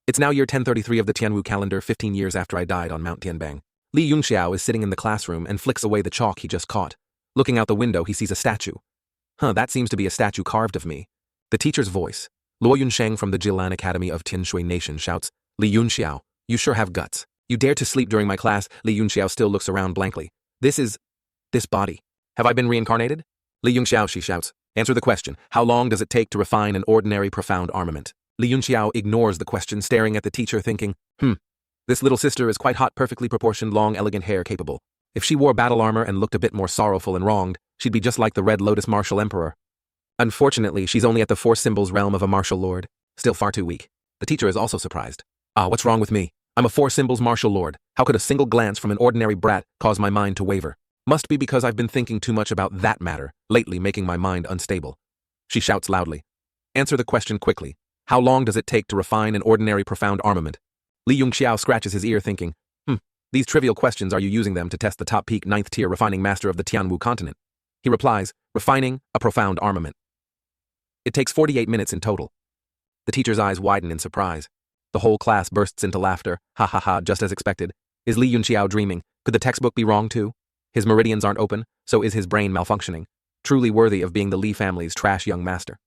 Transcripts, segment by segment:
It's now year 1033 of the Tianwu calendar, 15 years after I died on Mount Tianbang. Li Yunxiao is sitting in the classroom and flicks away the chalk he just caught. Looking out the window, he sees a statue. That seems to be a statue carved of me. The teacher's voice, Luo Yunsheng from the Jilan Academy of Tianshui Nation, shouts, Li Yunxiao, you sure have guts. You dare to sleep during my class. Li Yunxiao still looks around blankly. This body. Have I been reincarnated? Li Yunxiao, she shouts. Answer the question. How long does it take to refine an ordinary profound armament? Li Yunxiao ignores the question, staring at the teacher, thinking, this little sister is quite hot, perfectly proportioned, long, elegant hair capable. If she wore battle armor and looked a bit more sorrowful and wronged, she'd be just like the Red Lotus martial emperor. Unfortunately, she's only at the four symbols realm of a martial lord. Still far too weak. The teacher is also surprised. What's wrong with me? I'm a four symbols martial lord. How could a single glance from an ordinary brat cause my mind to waver? Must be because I've been thinking too much about that matter, lately making my mind unstable. She shouts loudly. Answer the question quickly. How long does it take to refine an ordinary profound armament? Li Yunxiao scratches his ear, thinking, these trivial questions, are you using them to test the top peak 9th tier refining master of the Tianwu continent? He replies, refining a profound armament. It takes 48 minutes in total. The teacher's eyes widen in surprise. The whole class bursts into laughter. Ha ha ha, just as expected. Is Li Yunxiao dreaming? Could the textbook be wrong too? His meridians aren't open, so is his brain malfunctioning? Truly worthy of being the Li family's trash young master.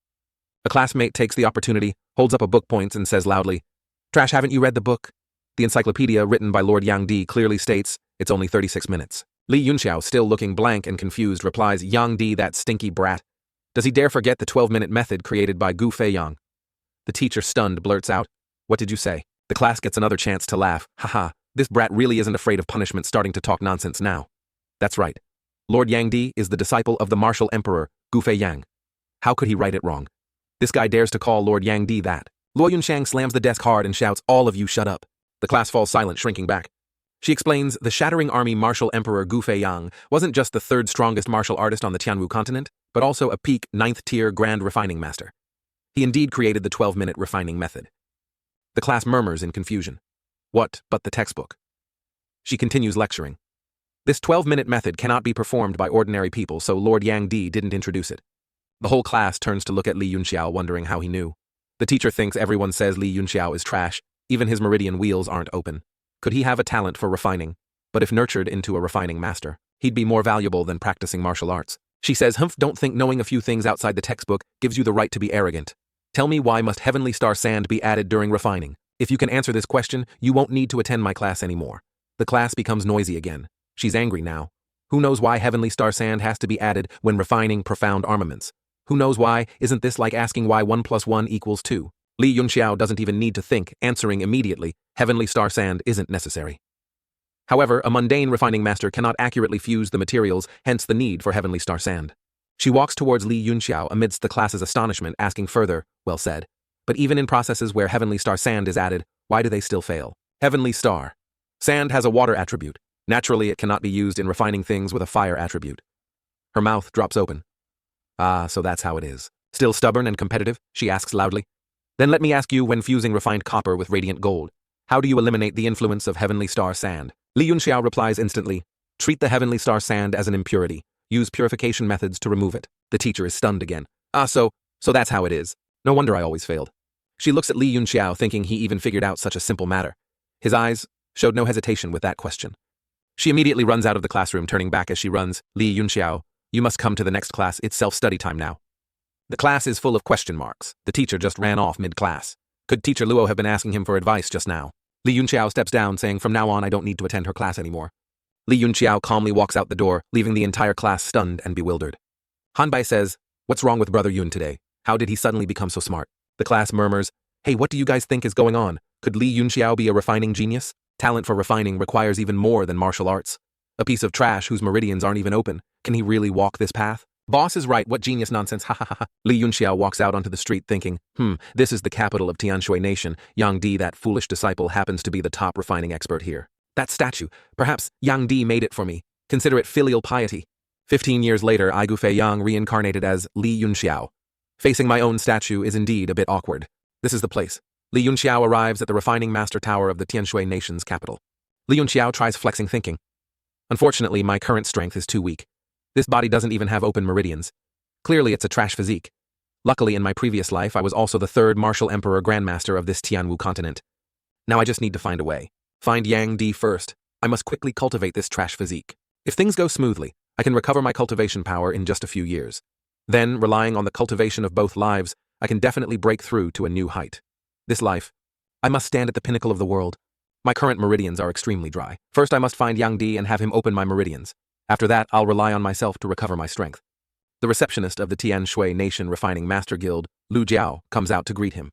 A classmate takes the opportunity, holds up a book, points, and says loudly, Trash, haven't you read the book? The encyclopedia written by Lord Yang Di clearly states it's only 36 minutes. Li Yunxiao, still looking blank and confused, replies, Yang Di, that stinky brat. Does he dare forget the 12-minute method created by Gu Feiyang? The teacher, stunned, blurts out, What did you say? The class gets another chance to laugh. Haha, this brat really isn't afraid of punishment, starting to talk nonsense now. That's right. Lord Yang Di is the disciple of the martial emperor, Gu Feiyang. How could he write it wrong? This guy dares to call Lord Yang Di that. Luo Yunsheng slams the desk hard and shouts, All of you shut up. The class falls silent, shrinking back. She explains the shattering army martial emperor Gu Feiyang wasn't just the third strongest martial artist on the Tianwu continent, but also a peak 9th tier grand refining master. He indeed created the 12-minute refining method. The class murmurs in confusion. What but the textbook? She continues lecturing. This 12-minute method cannot be performed by ordinary people, so Lord Yang Di didn't introduce it. The whole class turns to look at Li Yunxiao, wondering how he knew. The teacher thinks everyone says Li Yunxiao is trash. Even his meridian wheels aren't open. Could he have a talent for refining? But if nurtured into a refining master, he'd be more valuable than practicing martial arts. She says, don't think knowing a few things outside the textbook gives you the right to be arrogant. Tell me, why must Heavenly Star Sand be added during refining? If you can answer this question, you won't need to attend my class anymore. The class becomes noisy again. She's angry now. Who knows why Heavenly Star Sand has to be added when refining profound armaments? Who knows why? Isn't this like asking why 1 + 1 = 2? Li Yunxiao doesn't even need to think, answering immediately, Heavenly Star Sand isn't necessary. However, a mundane refining master cannot accurately fuse the materials, hence the need for Heavenly Star Sand. She walks towards Li Yunxiao amidst the class's astonishment, asking further, well said. But even in processes where Heavenly Star Sand is added, why do they still fail? Heavenly Star Sand has a water attribute. Naturally, it cannot be used in refining things with a fire attribute. Her mouth drops open. So that's how it is. Still stubborn and competitive? She asks loudly. Then let me ask you, when fusing refined copper with radiant gold, how do you eliminate the influence of Heavenly Star Sand? Li Yunxiao replies instantly, treat the Heavenly Star Sand as an impurity. Use purification methods to remove it. The teacher is stunned again. So that's how it is. No wonder I always failed. She looks at Li Yunxiao, thinking he even figured out such a simple matter. His eyes showed no hesitation with that question. She immediately runs out of the classroom, turning back as she runs, Li Yunxiao, you must come to the next class, it's self-study time now. The class is full of question marks. The teacher just ran off mid-class. Could Teacher Luo have been asking him for advice just now? Li Yunxiao steps down, saying from now on I don't need to attend her class anymore. Li Yunxiao calmly walks out the door, leaving the entire class stunned and bewildered. Hanbai says, what's wrong with Brother Yun today? How did he suddenly become so smart? The class murmurs, hey, what do you guys think is going on? Could Li Yunxiao be a refining genius? Talent for refining requires even more than martial arts. A piece of trash whose meridians aren't even open. Can he really walk this path? Boss is right, what genius nonsense, ha ha ha ha. Li Yunxiao walks out onto the street thinking, this is the capital of Tianshui Nation. Yang Di, that foolish disciple, happens to be the top refining expert here. That statue, perhaps Yang Di made it for me. Consider it filial piety. 15 years later, I Gu Feiyang reincarnated as Li Yunxiao. Facing my own statue is indeed a bit awkward. This is the place. Li Yunxiao arrives at the refining master tower of the Tianshui Nation's capital. Li Yunxiao tries flexing, thinking, unfortunately, my current strength is too weak. This body doesn't even have open meridians. Clearly, it's a trash physique. Luckily, in my previous life, I was also the third martial emperor grandmaster of this Tianwu continent. Now I just need to find a way. Find Yang Di first. I must quickly cultivate this trash physique. If things go smoothly, I can recover my cultivation power in just a few years. Then, relying on the cultivation of both lives, I can definitely break through to a new height. This life, I must stand at the pinnacle of the world. My current meridians are extremely dry. First I must find Yang Di and have him open my meridians. After that, I'll rely on myself to recover my strength. The receptionist of the Tian Shui Nation Refining Master Guild, Lu Jiao, comes out to greet him.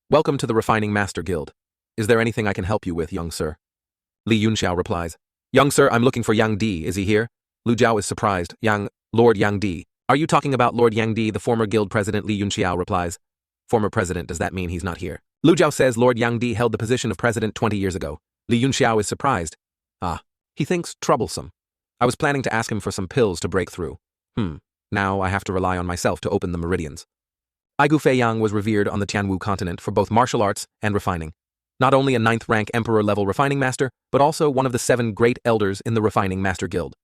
Welcome to the Refining Master Guild. Is there anything I can help you with, young sir? Li Yunxiao replies. Young sir, I'm looking for Yang Di. Is he here? Lu Jiao is surprised. Lord Yang Di. Are you talking about Lord Yang Di, the former guild president? Li Yunxiao replies. Former president, does that mean he's not here? Lu Jiao says Lord Yang Di held the position of president 20 years ago. Li Yunxiao is surprised. He thinks troublesome. I was planning to ask him for some pills to break through. Now I have to rely on myself to open the meridians. Aigu Feiyang was revered on the Tianwu continent for both martial arts and refining. Not only a 9th rank emperor-level refining master, but also one of the 7 great elders in the Refining Master Guild.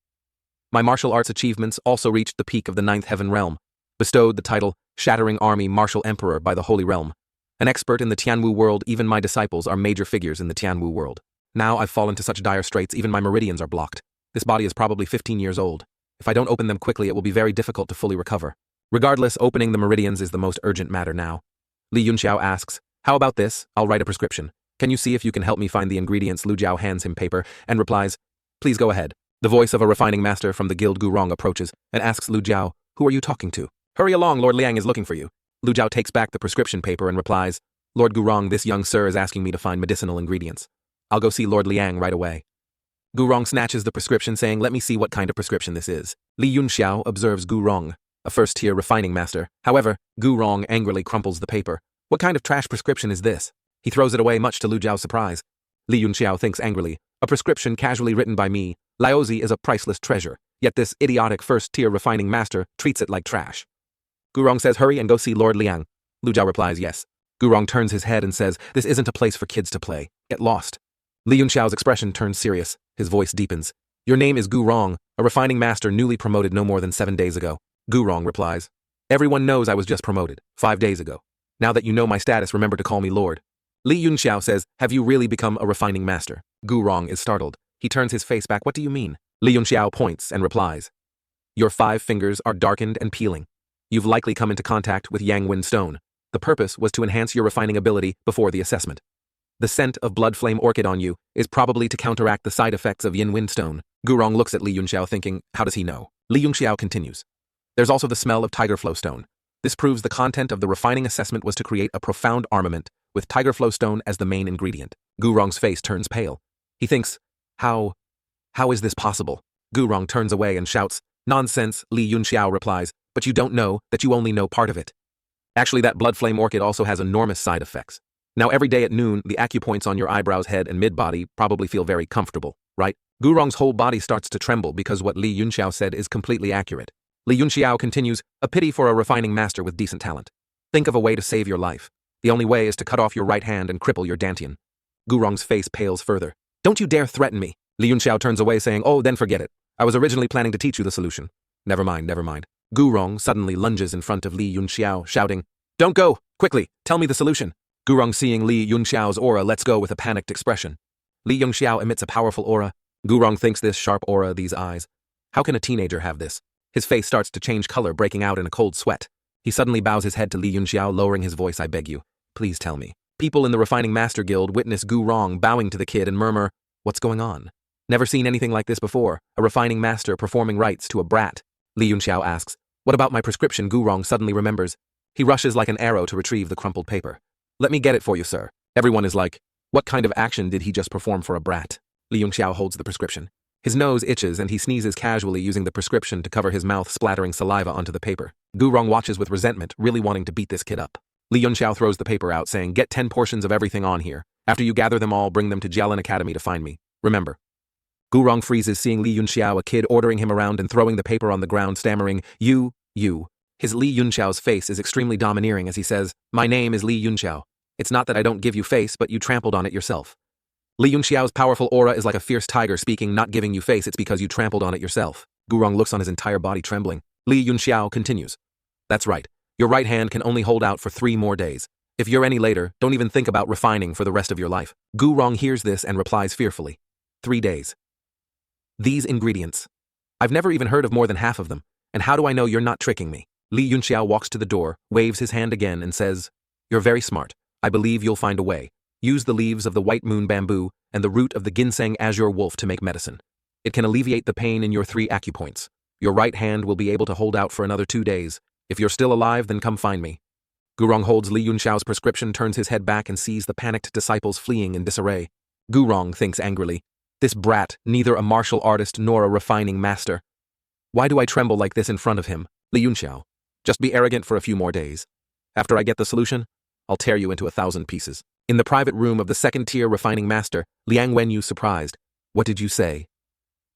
My martial arts achievements also reached the peak of the 9th heaven realm, bestowed the title Shattering Army Martial Emperor by the Holy Realm. An expert in the Tianwu world, even my disciples are major figures in the Tianwu world. Now I've fallen to such dire straits, even my meridians are blocked. This body is probably 15 years old. If I don't open them quickly, it will be very difficult to fully recover. Regardless, opening the meridians is the most urgent matter now. Li Yunxiao asks, how about this? I'll write a prescription. Can you see if you can help me find the ingredients? Lu Jiao hands him paper and replies, please go ahead. The voice of a refining master from the guild Gurong approaches and asks Lu Jiao, who are you talking to? Hurry along, Lord Liang is looking for you. Lu Jiao takes back the prescription paper and replies, Lord Gurong, this young sir is asking me to find medicinal ingredients. I'll go see Lord Liang right away. Gurong snatches the prescription saying, let me see what kind of prescription this is. Li Yunxiao observes Gurong, a first-tier refining master. However, Gurong angrily crumples the paper. What kind of trash prescription is this? He throws it away much to Lu Jiao's surprise. Li Yunxiao thinks angrily, a prescription casually written by me. Laozi is a priceless treasure, yet this idiotic first-tier refining master treats it like trash. Gurong says hurry and go see Lord Liang. Lu Jiao replies yes. Gurong turns his head and says, this isn't a place for kids to play. Get lost. Li Yunxiao's expression turns serious. His voice deepens. Your name is Gurong, a refining master newly promoted no more than 7 days ago. Gurong replies. Everyone knows I was just promoted 5 days ago. Now that you know my status, remember to call me Lord. Li Yunxiao says, have you really become a refining master? Gurong is startled. He turns his face back. What do you mean? Li Yunxiao points and replies. Your 5 fingers are darkened and peeling. You've likely come into contact with Yang Wen Stone. The purpose was to enhance your refining ability before the assessment. The scent of blood flame orchid on you is probably to counteract the side effects of Yin Wen Stone. Gurong looks at Li Yunxiao thinking, how does he know? Li Yunxiao continues. There's also the smell of tiger flow stone. This proves the content of the refining assessment was to create a profound armament with tiger flow stone as the main ingredient. Gurong's face turns pale. He thinks, how is this possible? Gurong turns away and shouts, nonsense. Li Yunxiao replies, but you don't know that you only know part of it. Actually, that blood flame orchid also has enormous side effects. Now every day at noon, the acupoints on your eyebrows, head, and mid-body probably feel very comfortable, right? Gurong's whole body starts to tremble because what Li Yunxiao said is completely accurate. Li Yunxiao continues, a pity for a refining master with decent talent. Think of a way to save your life. The only way is to cut off your right hand and cripple your dantian. Gurong's face pales further. Don't you dare threaten me. Li Yunxiao turns away saying, oh, then forget it. I was originally planning to teach you the solution. Never mind. Gurong suddenly lunges in front of Li Yunxiao, shouting, don't go! Quickly, tell me the solution. Gurong, seeing Li Yunxiao's aura, lets go with a panicked expression. Li Yunxiao emits a powerful aura. Gurong thinks this sharp aura, these eyes. How can a teenager have this? His face starts to change color, breaking out in a cold sweat. He suddenly bows his head to Li Yunxiao, lowering his voice, I beg you. Please tell me. People in the Refining Master Guild witness Gurong bowing to the kid and murmur, what's going on? Never seen anything like this before, a refining master performing rites to a brat. Li Yunxiao asks, what about my prescription? Gurong suddenly remembers. He rushes like an arrow to retrieve the crumpled paper. Let me get it for you, sir. Everyone is like, what kind of action did he just perform for a brat? Li Yunxiao holds the prescription. His nose itches and he sneezes casually, using the prescription to cover his mouth, splattering saliva onto the paper. Gurong watches with resentment, really wanting to beat this kid up. Li Yunxiao throws the paper out, saying, get 10 portions of everything on here. After you gather them all, bring them to Jialan Academy to find me. Remember. Gurong freezes, seeing Li Yunxiao, a kid ordering him around and throwing the paper on the ground, stammering, you. His Li Yunxiao's face is extremely domineering as he says, my name is Li Yunxiao. It's not that I don't give you face, but you trampled on it yourself. Li Yunxiao's powerful aura is like a fierce tiger speaking, not giving you face, it's because you trampled on it yourself. Gurong looks on, his entire body trembling. Li Yunxiao continues. That's right. Your right hand can only hold out for 3 more days. If you're any later, don't even think about refining for the rest of your life. Gu Rong hears this and replies fearfully. 3 days. These ingredients. I've never even heard of more than half of them, and how do I know you're not tricking me? Li Yunxiao walks to the door, waves his hand again and says, You're very smart. I believe you'll find a way. Use the leaves of the white moon bamboo and the root of the ginseng azure wolf to make medicine. It can alleviate the pain in your 3 acupoints. Your right hand will be able to hold out for another 2 days. If you're still alive, then come find me. Gurong holds Li Yunxiao's prescription, turns his head back and sees the panicked disciples fleeing in disarray. Gurong thinks angrily, this brat, neither a martial artist nor a refining master. Why do I tremble like this in front of him? Li Yunxiao, just be arrogant for a few more days. After I get the solution, I'll tear you into 1,000 pieces. In the private room of the second-tier refining master, Liang Wenyu surprised. What did you say?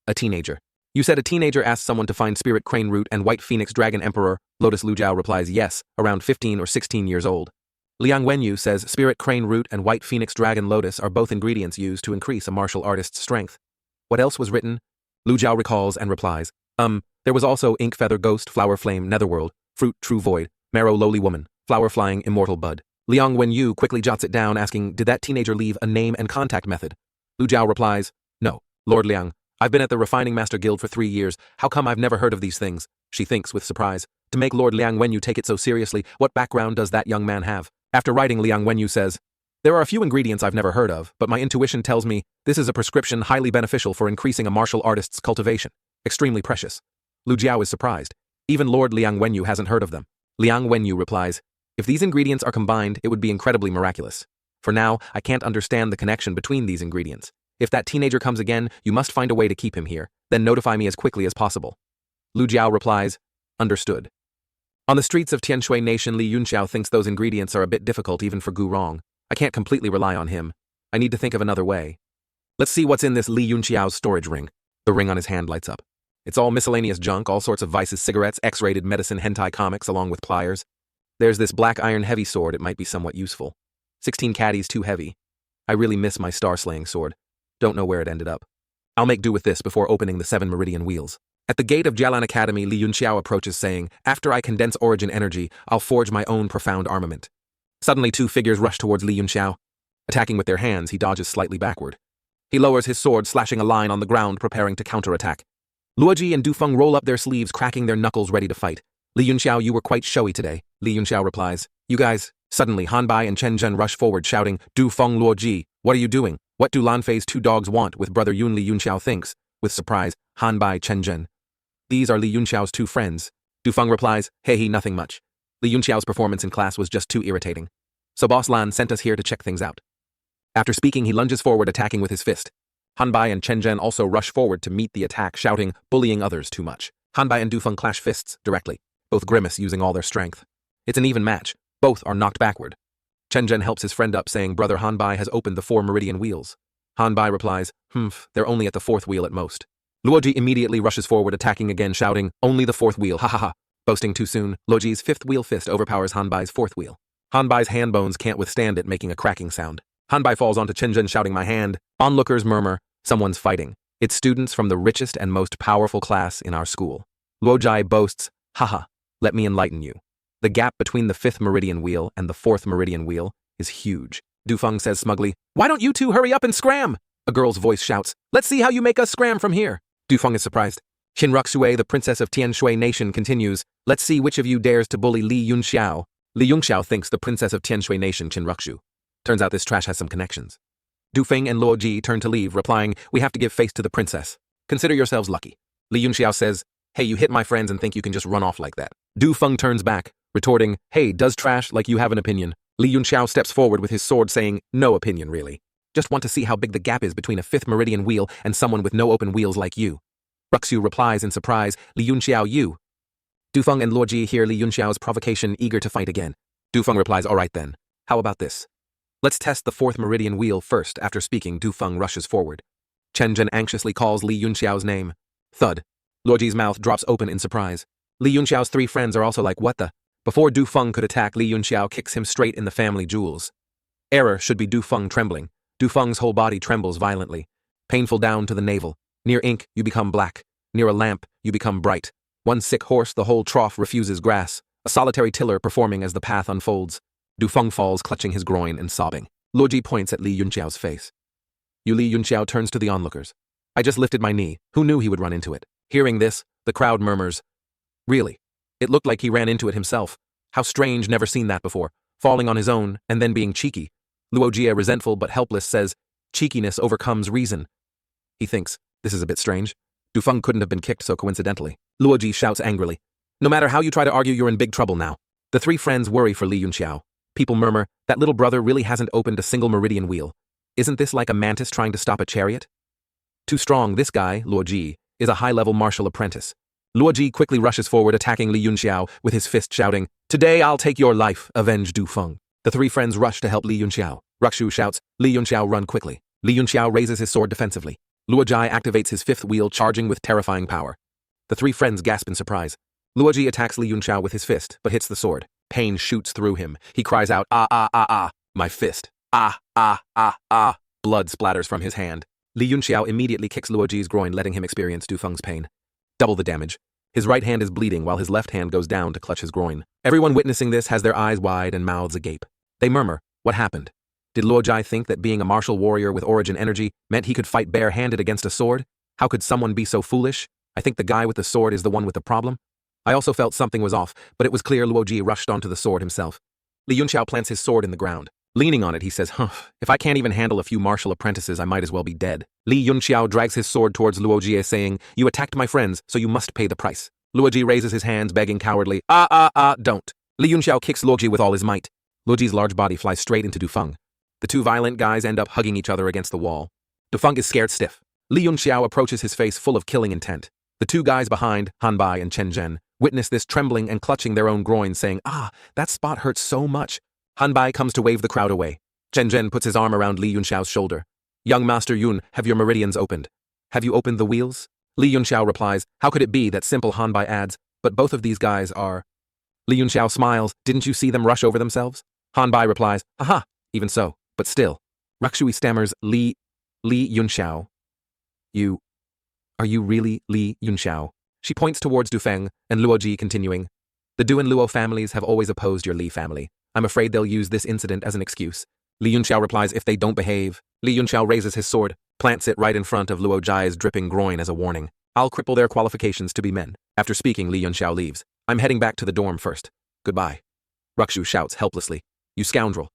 A teenager. You said a teenager asked someone to find spirit crane root and white phoenix dragon emperor. Lotus Lujiao replies yes, around 15 or 16 years old. Liang Wenyu says spirit crane root and white phoenix dragon lotus are both ingredients used to increase a martial artist's strength. What else was written? Lujiao recalls and replies, there was also ink feather ghost flower flame netherworld, fruit true void, marrow lowly woman, flower flying immortal bud. Liang Wenyu quickly jots it down, asking, did that teenager leave a name and contact method? Lujiao replies, no, Lord Liang. I've been at the Refining Master Guild for 3 years. How come I've never heard of these things? She thinks with surprise. To make Lord Liang Wenyu take it so seriously, what background does that young man have? After writing, Liang Wenyu says, there are a few ingredients I've never heard of, but my intuition tells me this is a prescription highly beneficial for increasing a martial artist's cultivation. Extremely precious. Lu Jiao is surprised. Even Lord Liang Wenyu hasn't heard of them. Liang Wenyu replies, if these ingredients are combined, it would be incredibly miraculous. For now, I can't understand the connection between these ingredients. If that teenager comes again, you must find a way to keep him here, then notify me as quickly as possible. Lu Jiao replies, understood. On the streets of Tianshui Nation, Li Yunxiao thinks those ingredients are a bit difficult even for Gu Rong. I can't completely rely on him. I need to think of another way. Let's see what's in this Li Yunxiao's storage ring. The ring on his hand lights up. It's all miscellaneous junk, all sorts of vices, cigarettes, X-rated medicine, hentai comics, along with pliers. There's this black iron heavy sword, it might be somewhat useful. 16 caddies too heavy. I really miss my star-slaying sword. Don't know where it ended up. I'll make do with this before opening the 7 meridian wheels. At the gate of Jialan Academy, Li Yunxiao approaches saying, after I condense origin energy, I'll forge my own profound armament. Suddenly 2 figures rush towards Li Yunxiao. Attacking with their hands, he dodges slightly backward. He lowers his sword, slashing a line on the ground, preparing to counterattack. Luoji and Dufeng roll up their sleeves, cracking their knuckles, ready to fight. Li Yunxiao, you were quite showy today. Li Yunxiao replies, you guys. Suddenly, Hanbai and Chen Zhen rush forward, shouting, Dufeng Luoji, what are you doing? What do Lanfei's 2 dogs want with brother Yun? Li Yunxiao thinks. With surprise, Hanbai, Chen Zhen. These are Li Yunxiao's 2 friends. Dufeng replies, hey, nothing much. Li Yunxiao's performance in class was just too irritating. So Boss Lan sent us here to check things out. After speaking, he lunges forward, attacking with his fist. Hanbai and Chen Zhen also rush forward to meet the attack, shouting, bullying others too much. Hanbai and Dufeng clash fists directly. Both grimace, using all their strength. It's an even match. Both are knocked backward. Chen Zhen helps his friend up, saying brother Hanbai has opened the 4 meridian wheels. Hanbai replies, they're only at the 4th wheel at most. Luoji immediately rushes forward, attacking again, shouting, only the 4th wheel, ha ha ha. Boasting too soon, Luoji's 5th wheel fist overpowers Hanbai's 4th wheel. Hanbai's hand bones can't withstand it, making a cracking sound. Hanbai falls onto Chen Zhen, shouting, my hand. Onlookers murmur, someone's fighting. It's students from the richest and most powerful class in our school. Luoji boasts, haha, let me enlighten you. The gap between the 5th meridian wheel and the 4th meridian wheel is huge. Dufeng says smugly, why don't you 2 hurry up and scram? A girl's voice shouts, let's see how you make us scram from here. Dufeng is surprised. Qinruxue, the princess of Tianshui Nation, continues, let's see which of you dares to bully Li Yunxiao. Li Yunxiao thinks the princess of Tianshui Nation, Qinruxu. Turns out this trash has some connections. Dufeng and Luoji turn to leave, replying, we have to give face to the princess. Consider yourselves lucky. Li Yunxiao says, hey, you hit my friends and think you can just run off like that. Dufeng turns back, retorting, hey, does trash like you have an opinion? Li Yunxiao steps forward with his sword, saying, no opinion really. Just want to see how big the gap is between a 5th meridian wheel and someone with no open wheels like you. Ruxu replies in surprise, Li Yunxiao, you. Dufeng and Luoji hear Li Yunxiao's provocation, eager to fight again. Dufeng replies, all right then. How about this? Let's test the 4th meridian wheel first. After speaking, Dufeng rushes forward. Chen Zhen anxiously calls Li Yunxiao's name. Thud. Luoji's mouth drops open in surprise. Li Yunxiao's 3 friends are also like, what the? Before Dufeng could attack, Li Yunxiao kicks him straight in the family jewels. Error should be Dufeng trembling. Dufeng's whole body trembles violently. Painful down to the navel. Near ink, you become black. Near a lamp, you become bright. One sick horse, the whole trough refuses grass. A solitary tiller performing as the path unfolds. Dufeng falls, clutching his groin and sobbing. Luo Ji points at Li Yunxiao's face. Li Yunxiao turns to the onlookers. I just lifted my knee. Who knew he would run into it? Hearing this, the crowd murmurs. Really? It looked like he ran into it himself. How strange, never seen that before. Falling on his own, and then being cheeky. Luo Jie, resentful but helpless, says, cheekiness overcomes reason. He thinks, this is a bit strange. Dufeng couldn't have been kicked so coincidentally. Luo Ji shouts angrily. No matter how you try to argue, you're in big trouble now. The three friends worry for Li Yunxiao. People murmur, that little brother really hasn't opened a single meridian wheel. Isn't this like a mantis trying to stop a chariot? Too strong, this guy, Luo Ji, is a high-level martial apprentice. Luo Ji quickly rushes forward, attacking Li Yunxiao with his fist, shouting, Today I'll take your life, avenge Dufeng. The three friends rush to help Li Yunxiao. Ruxu shouts, Li Yunxiao, run quickly. Li Yunxiao raises his sword defensively. Luo Ji activates his fifth wheel, charging with terrifying power. The three friends gasp in surprise. Luo Ji attacks Li Yunxiao with his fist, but hits the sword. Pain shoots through him. He cries out, my fist. Blood splatters from his hand. Li Yunxiao immediately kicks Luo Ji's groin, letting him experience Dufeng's pain. Double the damage. His right hand is bleeding while his left hand goes down to clutch his groin. Everyone witnessing this has their eyes wide and mouths agape. They murmur, what happened? Did Luo Ji think that being a martial warrior with origin energy meant he could fight bare-handed against a sword? How could someone be so foolish? I think the guy with the sword is the one with the problem. I also felt something was off, but it was clear Luo Ji rushed onto the sword himself. Li Yunxiao plants his sword in the ground. Leaning on it, he says, if I can't even handle a few martial apprentices, I might as well be dead. Li Yunxiao drags his sword towards Luo Ji, saying, you attacked my friends, so you must pay the price. Luo Ji raises his hands, begging cowardly, don't. Li Yunxiao kicks Luo Ji with all his might. Luo Ji's large body flies straight into Dufeng. The two violent guys end up hugging each other against the wall. Dufeng is scared stiff. Li Yunxiao approaches his face full of killing intent. The two guys behind, Hanbai and Chen Zhen, witness this, trembling and clutching their own groins, saying, that spot hurts so much. Hanbai comes to wave the crowd away. Chen Zhen puts his arm around Li Yunxiao's shoulder. Young Master Yun, have your meridians opened? Have you opened the wheels? Li Yunxiao replies, how could it be that simple Hanbai adds, but both of these guys are... Li Yunxiao smiles, didn't you see them rush over themselves? Hanbai replies, aha, even so, but still. Ruxui stammers, Li Yunxiao. Are you really Li Yunxiao? She points towards Dufeng, and Luo Ji continuing. The Du and Luo families have always opposed your Li family. I'm afraid they'll use this incident as an excuse. Li Yunxiao replies, if they don't behave. Li Yunxiao raises his sword, plants it right in front of Luo Ji's dripping groin as a warning. I'll cripple their qualifications to be men. After speaking, Li Yunxiao leaves. I'm heading back to the dorm first. Goodbye. Ruxu shouts helplessly. You scoundrel.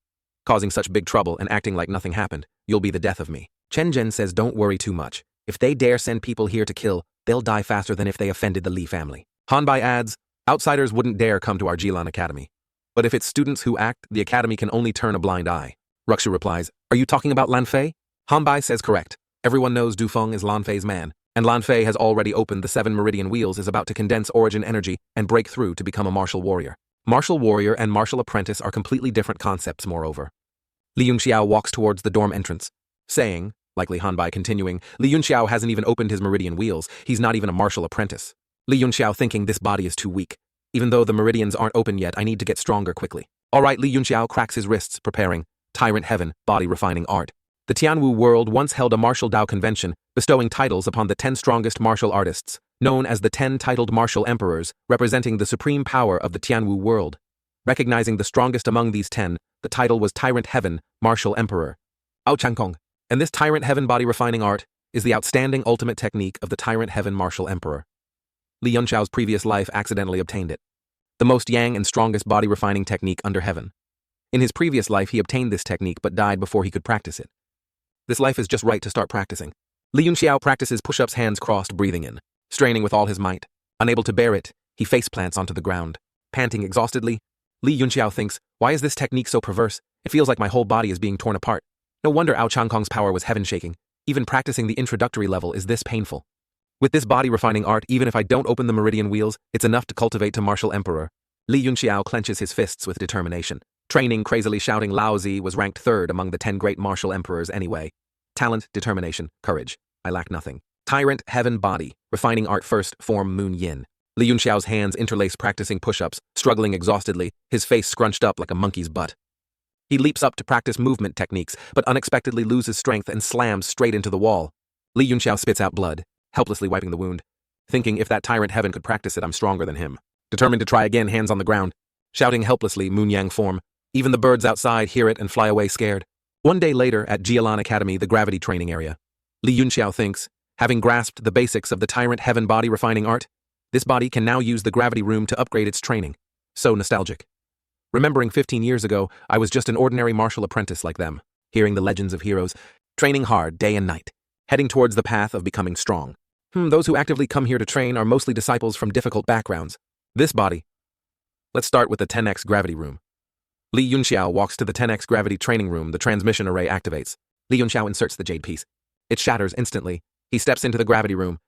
Causing such big trouble and acting like nothing happened, you'll be the death of me. Chen Zhen says don't worry too much. If they dare send people here to kill, they'll die faster than if they offended the Li family. Hanbai adds, outsiders wouldn't dare come to our Jilan Academy. But if it's students who act, the academy can only turn a blind eye. Ruxu replies, are you talking about Lan Fei? Hanbai says correct. Everyone knows Dufeng is Lan Fei's man, and Lan Fei has already opened the 7 meridian wheels, is about to condense origin energy and break through to become a martial warrior. Martial warrior and martial apprentice are completely different concepts, moreover. Li Yunxiao walks towards the dorm entrance, saying, likely Hanbai continuing, Li Yunxiao hasn't even opened his meridian wheels, he's not even a martial apprentice. Li Yunxiao thinking this body is too weak. Even though the meridians aren't open yet, I need to get stronger quickly. Alright, Li Yunxiao cracks his wrists, preparing. Tyrant Heaven, body refining art. The Tianwu world once held a martial Dao convention, bestowing titles upon the 10 strongest martial artists, known as the 10 titled martial emperors, representing the supreme power of the Tianwu world. Recognizing the strongest among these 10, the title was Tyrant Heaven, Martial Emperor. Ao Changkong. And this Tyrant Heaven body refining art is the outstanding ultimate technique of the Tyrant Heaven Martial Emperor. Li Yunxiao's previous life accidentally obtained it. The most yang and strongest body refining technique under heaven. In his previous life, he obtained this technique but died before he could practice it. This life is just right to start practicing. Li Yunxiao practices push-ups, hands crossed, breathing in, straining with all his might. Unable to bear it, he face plants onto the ground. Panting exhaustedly, Li Yunxiao thinks, why is this technique so perverse? It feels like my whole body is being torn apart. No wonder Ao Changkong's power was heaven-shaking. Even practicing the introductory level is this painful. With this body-refining art, even if I don't open the meridian wheels, it's enough to cultivate to martial emperor. Li Yunxiao clenches his fists with determination. Training, crazily shouting Lao Zi was ranked 3rd among the 10 great martial emperors anyway. Talent, determination, courage. I lack nothing. Tyrant, heaven, body. Refining art first, form, moon, yin. Li Yunxiao's hands interlace practicing push-ups, struggling exhaustedly, his face scrunched up like a monkey's butt. He leaps up to practice movement techniques, but unexpectedly loses strength and slams straight into the wall. Li Yunxiao spits out blood, helplessly wiping the wound. Thinking if that Tyrant Heaven could practice it, I'm stronger than him. Determined to try again, hands on the ground. Shouting helplessly, moon yang form. Even the birds outside hear it and fly away scared. One day later, at Jialan Academy, the gravity training area, Li Yunxiao thinks, having grasped the basics of the tyrant heaven body refining art, this body can now use the gravity room to upgrade its training. So nostalgic. Remembering 15 years ago, I was just an ordinary martial apprentice like them, hearing the legends of heroes, training hard day and night, heading towards the path of becoming strong. Those who actively come here to train are mostly disciples from difficult backgrounds. This body. Let's start with the 10x gravity room. Li Yunxiao walks to the 10x gravity training room. The transmission array activates. Li Yunxiao inserts the jade piece. It shatters instantly. He steps into the gravity room.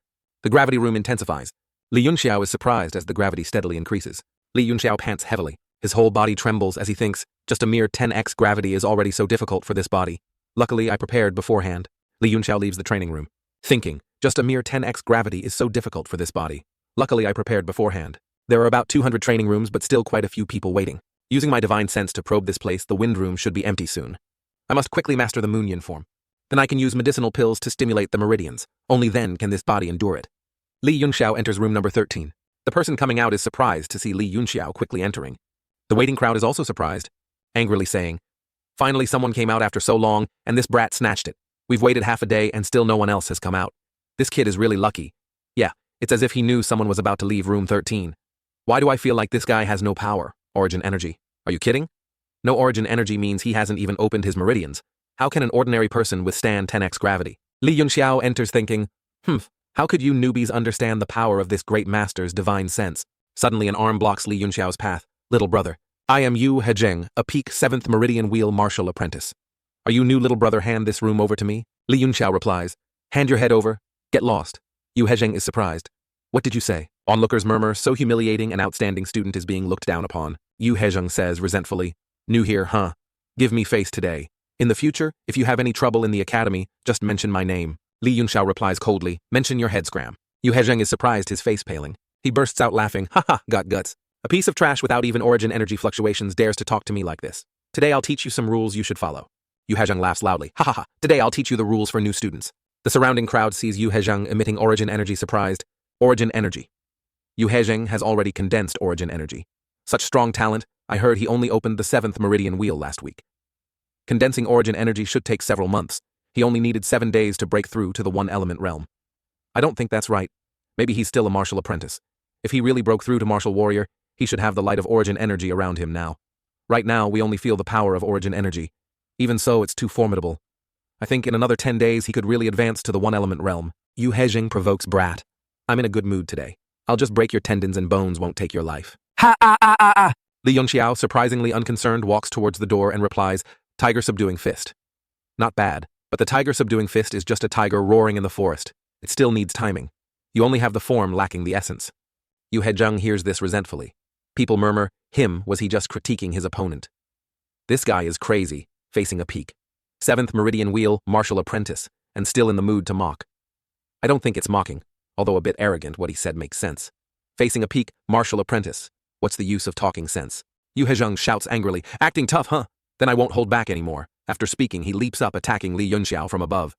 The gravity room intensifies. Li Yunxiao is surprised as the gravity steadily increases. Li Yunxiao pants heavily. His whole body trembles as he thinks, just a mere 10x gravity is already so difficult for this body. Luckily, I prepared beforehand. Li Yunxiao leaves the training room, thinking, just a mere 10x gravity is so difficult for this body. Luckily, I prepared beforehand. There are about 200 training rooms, but still quite a few people waiting. Using my divine sense to probe this place, the wind room should be empty soon. I must quickly master the Moonyin form. Then I can use medicinal pills to stimulate the meridians. Only then can this body endure it. Li Yunxiao enters room number 13. The person coming out is surprised to see Li Yunxiao quickly entering. The waiting crowd is also surprised, angrily saying, "Finally someone came out after so long, and this brat snatched it. We've waited half a day and still no one else has come out. This kid is really lucky." Yeah, it's as if he knew someone was about to leave room 13. Why do I feel like this guy has no power, origin energy? Are you kidding? No origin energy means he hasn't even opened his meridians. How can an ordinary person withstand 10x gravity? Li Yunxiao enters thinking, how could you newbies understand the power of this great master's divine sense? Suddenly an arm blocks Li Yunxiao's path. "Little brother, I am Yu Hezheng, a peak 7th meridian wheel martial apprentice. Are you new, little brother? Hand this room over to me." Li Yunxiao replies, "Hand your head over. Get lost." Yu Hezheng is surprised. "What did you say?" Onlookers murmur, "So humiliating, an outstanding student is being looked down upon." Yu Hezheng says resentfully, "New here, huh? Give me face today. In the future, if you have any trouble in the academy, just mention my name." Li Yunxiao replies coldly, "Mention your head scram." Yu Hezheng is surprised, his face paling. He bursts out laughing, "Haha, got guts. A piece of trash without even origin energy fluctuations dares to talk to me like this. Today I'll teach you some rules you should follow." Yu Hezheng laughs loudly, "Ha ha ha, today I'll teach you the rules for new students." The surrounding crowd sees Yu Hezheng emitting origin energy surprised. Origin energy. Yu Hezheng has already condensed origin energy. Such strong talent, I heard he only opened the 7th meridian wheel last week. Condensing origin energy should take several months. He only needed 7 days to break through to the one-element realm. I don't think that's right. Maybe he's still a martial apprentice. If he really broke through to martial warrior, he should have the light of origin energy around him now. Right now, we only feel the power of origin energy. Even so, it's too formidable. I think in another 10 days he could really advance to the one-element realm. Yu Hezheng provokes brat. I'm in a good mood today. I'll just break your tendons and bones won't take your life. Ha ah ah ah ah! Li Yunxiao, surprisingly unconcerned, walks towards the door and replies, "Tiger subduing fist." Not bad, but the tiger subduing fist is just a tiger roaring in the forest. It still needs timing. You only have the form lacking the essence. Yu Hezheng hears this resentfully. People murmur, was he just critiquing his opponent? This guy is crazy, facing a peak. 7th meridian wheel, martial apprentice, and still in the mood to mock. I don't think it's mocking, although a bit arrogant. What he said makes sense. Facing a peak, martial apprentice. What's the use of talking sense? Yu Hezheng shouts angrily, "Acting tough, huh? Then I won't hold back anymore." After speaking, he leaps up, attacking Li Yunxiao from above.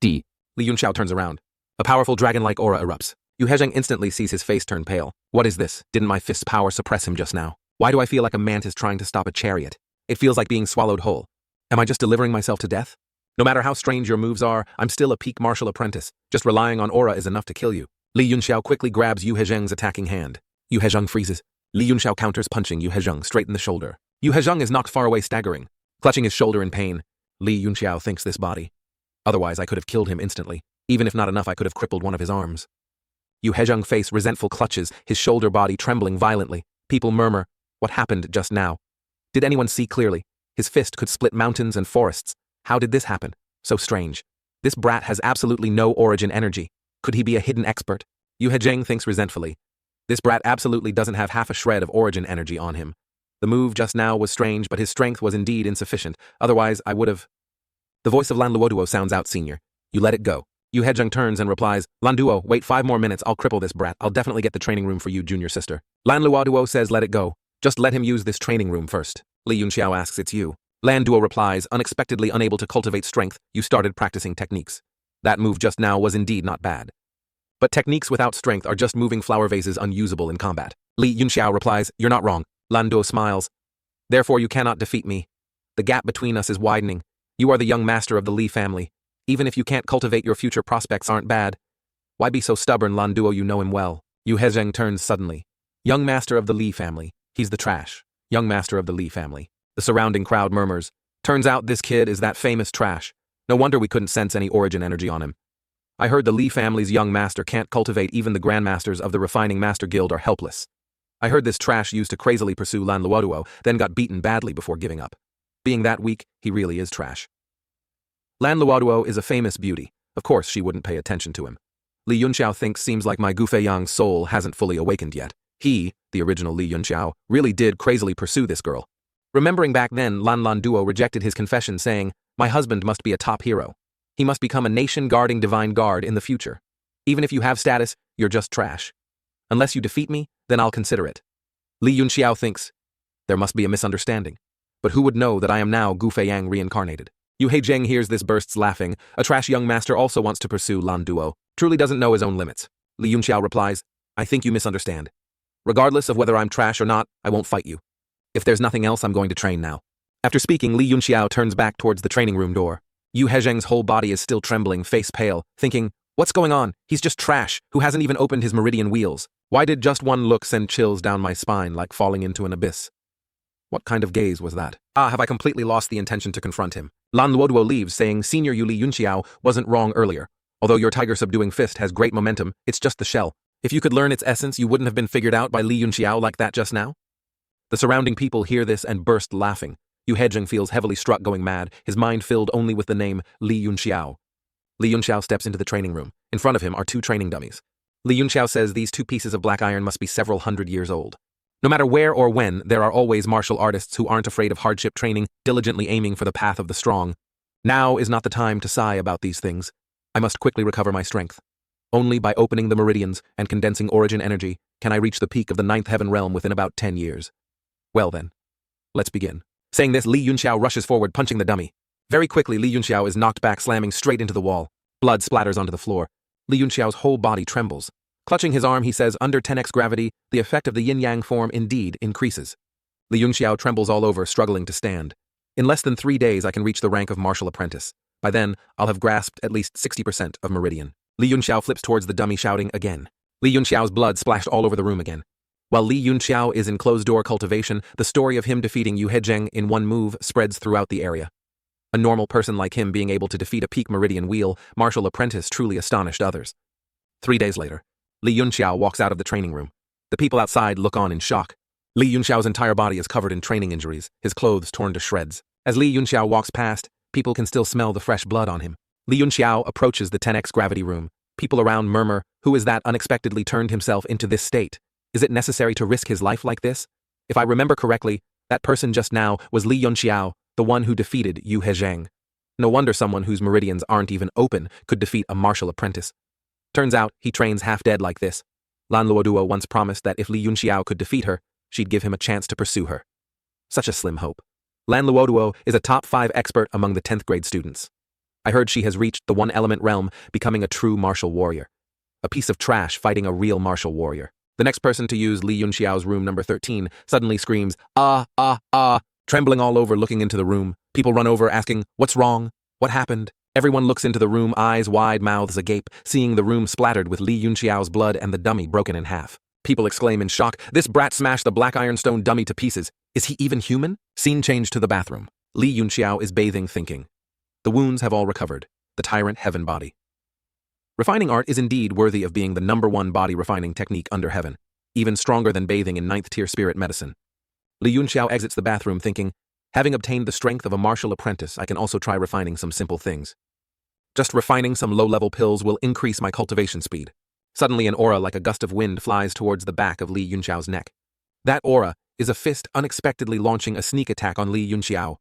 Li Yunxiao turns around. A powerful dragon-like aura erupts. Yu Hezheng instantly sees his face turn pale. What is this? Didn't my fist's power suppress him just now? Why do I feel like a mantis trying to stop a chariot? It feels like being swallowed whole. Am I just delivering myself to death? No matter how strange your moves are, I'm still a peak martial apprentice. Just relying on aura is enough to kill you. Li Yunxiao quickly grabs Yu Hezheng's attacking hand. Yu Hezheng freezes. Li Yunxiao counters, punching Yu Hezheng straight in the shoulder. Yu Hezheng is knocked far away, staggering. Clutching his shoulder in pain, Li Yunxiao thinks this body. Otherwise, I could have killed him instantly. Even if not enough, I could have crippled one of his arms. Yu Hezheng face resentful clutches, his shoulder body trembling violently. People murmur, what happened just now? Did anyone see clearly? His fist could split mountains and forests. How did this happen? So strange. This brat has absolutely no origin energy. Could he be a hidden expert? Yu Hezheng thinks resentfully. This brat absolutely doesn't have half a shred of origin energy on him. The move just now was strange, but his strength was indeed insufficient. Otherwise, I would have... The voice of Lan Luoduo sounds out, senior. You let it go. Yu Hezheng turns and replies, Lan Duo, wait 5 more minutes, I'll cripple this brat. I'll definitely get the training room for you, junior sister. Lan Luoduo says let it go. Just let him use this training room first. Li Yunxiao asks, it's you. Lan Duo replies, unexpectedly unable to cultivate strength, you started practicing techniques. That move just now was indeed not bad. But techniques without strength are just moving flower vases unusable in combat. Li Yunxiao replies, you're not wrong. Lan Duo smiles. Therefore you cannot defeat me. The gap between us is widening. You are the young master of the Li family. Even if you can't cultivate, your future prospects aren't bad. Why be so stubborn, Lan Duo? You know him well. Yu Hezheng turns suddenly. Young master of the Li family. He's the trash. Young master of the Li family. The surrounding crowd murmurs. Turns out this kid is that famous trash. No wonder we couldn't sense any origin energy on him. I heard the Li family's young master can't cultivate. Even the grandmasters of the Refining Master Guild are helpless. I heard this trash used to crazily pursue Lan Luoduo, then got beaten badly before giving up. Being that weak, he really is trash. Lan Luoduo is a famous beauty. Of course she wouldn't pay attention to him. Li Yunxiao thinks seems like my Gufeiyang's soul hasn't fully awakened yet. He, the original Li Yunxiao, really did crazily pursue this girl. Remembering back then, Lan Duo rejected his confession saying, my husband must be a top hero. He must become a nation-guarding divine guard in the future. Even if you have status, you're just trash. Unless you defeat me, then I'll consider it. Li Yunxiao thinks, there must be a misunderstanding. But who would know that I am now Gufeiyang reincarnated? Yu Heizheng hears this, bursts laughing. A trash young master also wants to pursue Lan Duo. Truly doesn't know his own limits. Li Yunxiao replies, I think you misunderstand. Regardless of whether I'm trash or not, I won't fight you. If there's nothing else, I'm going to train now. After speaking, Li Yunxiao turns back towards the training room door. Yu Hezheng's whole body is still trembling, face pale, thinking, what's going on? He's just trash, who hasn't even opened his meridian wheels. Why did just one look send chills down my spine like falling into an abyss? What kind of gaze was that? Have I completely lost the intention to confront him? Lan Luoduo leaves, saying Senior Yu Li Yunxiao wasn't wrong earlier. Although your tiger-subduing fist has great momentum, it's just the shell. If you could learn its essence, you wouldn't have been figured out by Li Yunxiao like that just now? The surrounding people hear this and burst laughing. Yu Hezheng feels heavily struck, going mad, his mind filled only with the name Li Yunxiao. Li Yunxiao steps into the training room. In front of him are two training dummies. Li Yunxiao says these two pieces of black iron must be several hundred years old. No matter where or when, there are always martial artists who aren't afraid of hardship training, diligently aiming for the path of the strong. Now is not the time to sigh about these things. I must quickly recover my strength. Only by opening the meridians and condensing origin energy can I reach the peak of the 9th heaven realm within about 10 years. Well then, let's begin. Saying this, Li Yunxiao rushes forward, punching the dummy. Very quickly, Li Yunxiao is knocked back, slamming straight into the wall. Blood splatters onto the floor. Li Yunxiao's whole body trembles. Clutching his arm, he says, under 10x gravity, the effect of the yin-yang form indeed increases. Li Yunxiao trembles all over, struggling to stand. In less than 3 days, I can reach the rank of martial apprentice. By then, I'll have grasped at least 60% of meridian. Li Yunxiao flips towards the dummy, shouting again. Li Yunxiao's blood splashed all over the room again. While Li Yunxiao is in closed-door cultivation, the story of him defeating Yu Hezheng in one move spreads throughout the area. A normal person like him being able to defeat a peak meridian wheel martial apprentice truly astonished others. 3 days later, Li Yunxiao walks out of the training room. The people outside look on in shock. Li Yunxiao's entire body is covered in training injuries, his clothes torn to shreds. As Li Yunxiao walks past, people can still smell the fresh blood on him. Li Yunxiao approaches the 10x gravity room. People around murmur, who is that unexpectedly turned himself into this state? Is it necessary to risk his life like this? If I remember correctly, that person just now was Li Yunxiao, the one who defeated Yu Hezheng. No wonder someone whose meridians aren't even open could defeat a martial apprentice. Turns out, he trains half-dead like this. Lan Luoduo once promised that if Li Yunxiao could defeat her, she'd give him a chance to pursue her. Such a slim hope. Lan Luoduo is a top 5 expert among the 10th grade students. I heard she has reached the one-element realm, becoming a true martial warrior. A piece of trash fighting a real martial warrior. The next person to use Li Yunxiao's room number 13 suddenly screams, trembling all over, looking into the room. People run over asking, what's wrong? What happened? Everyone looks into the room, eyes wide, mouths agape, seeing the room splattered with Li Yunxiao's blood and the dummy broken in half. People exclaim in shock, this brat smashed the black ironstone dummy to pieces. Is he even human? Scene change to the bathroom. Li Yunxiao is bathing, thinking. The wounds have all recovered. The tyrant heaven body. Refining art is indeed worthy of being the #1 body refining technique under heaven, even stronger than bathing in 9th-tier spirit medicine. Li Yunxiao exits the bathroom thinking, having obtained the strength of a martial apprentice, I can also try refining some simple things. Just refining some low-level pills will increase my cultivation speed. Suddenly an aura like a gust of wind flies towards the back of Li Yunxiao's neck. That aura is a fist unexpectedly launching a sneak attack on Li Yunxiao.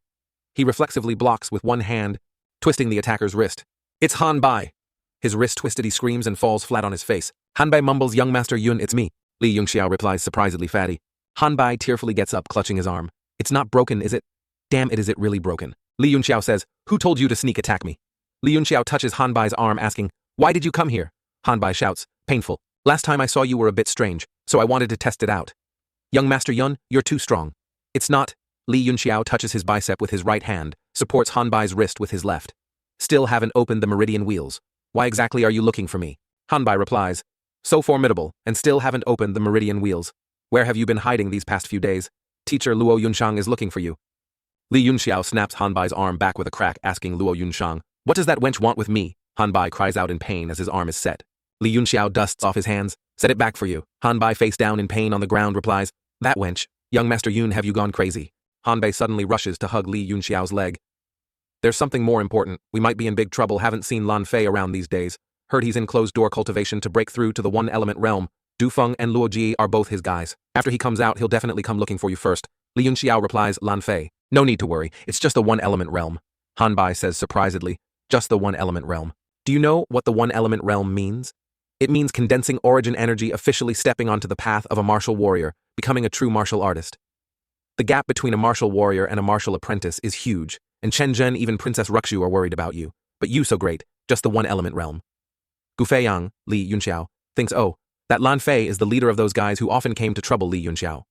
He reflexively blocks with one hand, twisting the attacker's wrist. It's Han Bai. His wrist twisted, he screams and falls flat on his face. Han Bai mumbles, young master Yun, it's me. Li Yunxiao replies, surprisedly fatty. Han Bai tearfully gets up, clutching his arm. It's not broken, is it? Damn it, is it really broken? Li Yunxiao says, who told you to sneak attack me? Li Yunxiao touches Han Bai's arm, asking, why did you come here? Han Bai shouts, painful. Last time I saw you were a bit strange, so I wanted to test it out. Young master Yun, you're too strong. It's not. Li Yunxiao touches his bicep with his right hand, supports Hanbai's wrist with his left. Still haven't opened the meridian wheels. Why exactly are you looking for me? Hanbai replies. So formidable, and still haven't opened the meridian wheels. Where have you been hiding these past few days? Teacher Luo Yunshang is looking for you. Li Yunxiao snaps Hanbai's arm back with a crack, asking Luo Yunshang, "What does that wench want with me?" Hanbai cries out in pain as his arm is set. Li Yunxiao dusts off his hands. "Set it back for you." Hanbai, face down in pain on the ground, replies, "That wench. Young Master Yun, have you gone crazy?" Hanbai suddenly rushes to hug Li Yunxiao's leg. "There's something more important. We might be in big trouble. Haven't seen Lan Fei around these days. Heard he's in closed-door cultivation to break through to the one-element realm. Dufeng and Luo Ji are both his guys. After he comes out, he'll definitely come looking for you first." Li Yunxiao replies, "Lan Fei. No need to worry. It's just the one-element realm." Hanbai says surprisedly, "Just the one-element realm. Do you know what the one-element realm means? It means condensing origin energy, officially stepping onto the path of a martial warrior, becoming a true martial artist. The gap between a martial warrior and a martial apprentice is huge, and Chen Zhen, even Princess Ruxu are worried about you. But you so great, just the one-element realm." Gufeiyang, Li Yunxiao, thinks, "Oh, that Lan Fei is the leader of those guys who often came to trouble Li Yunxiao."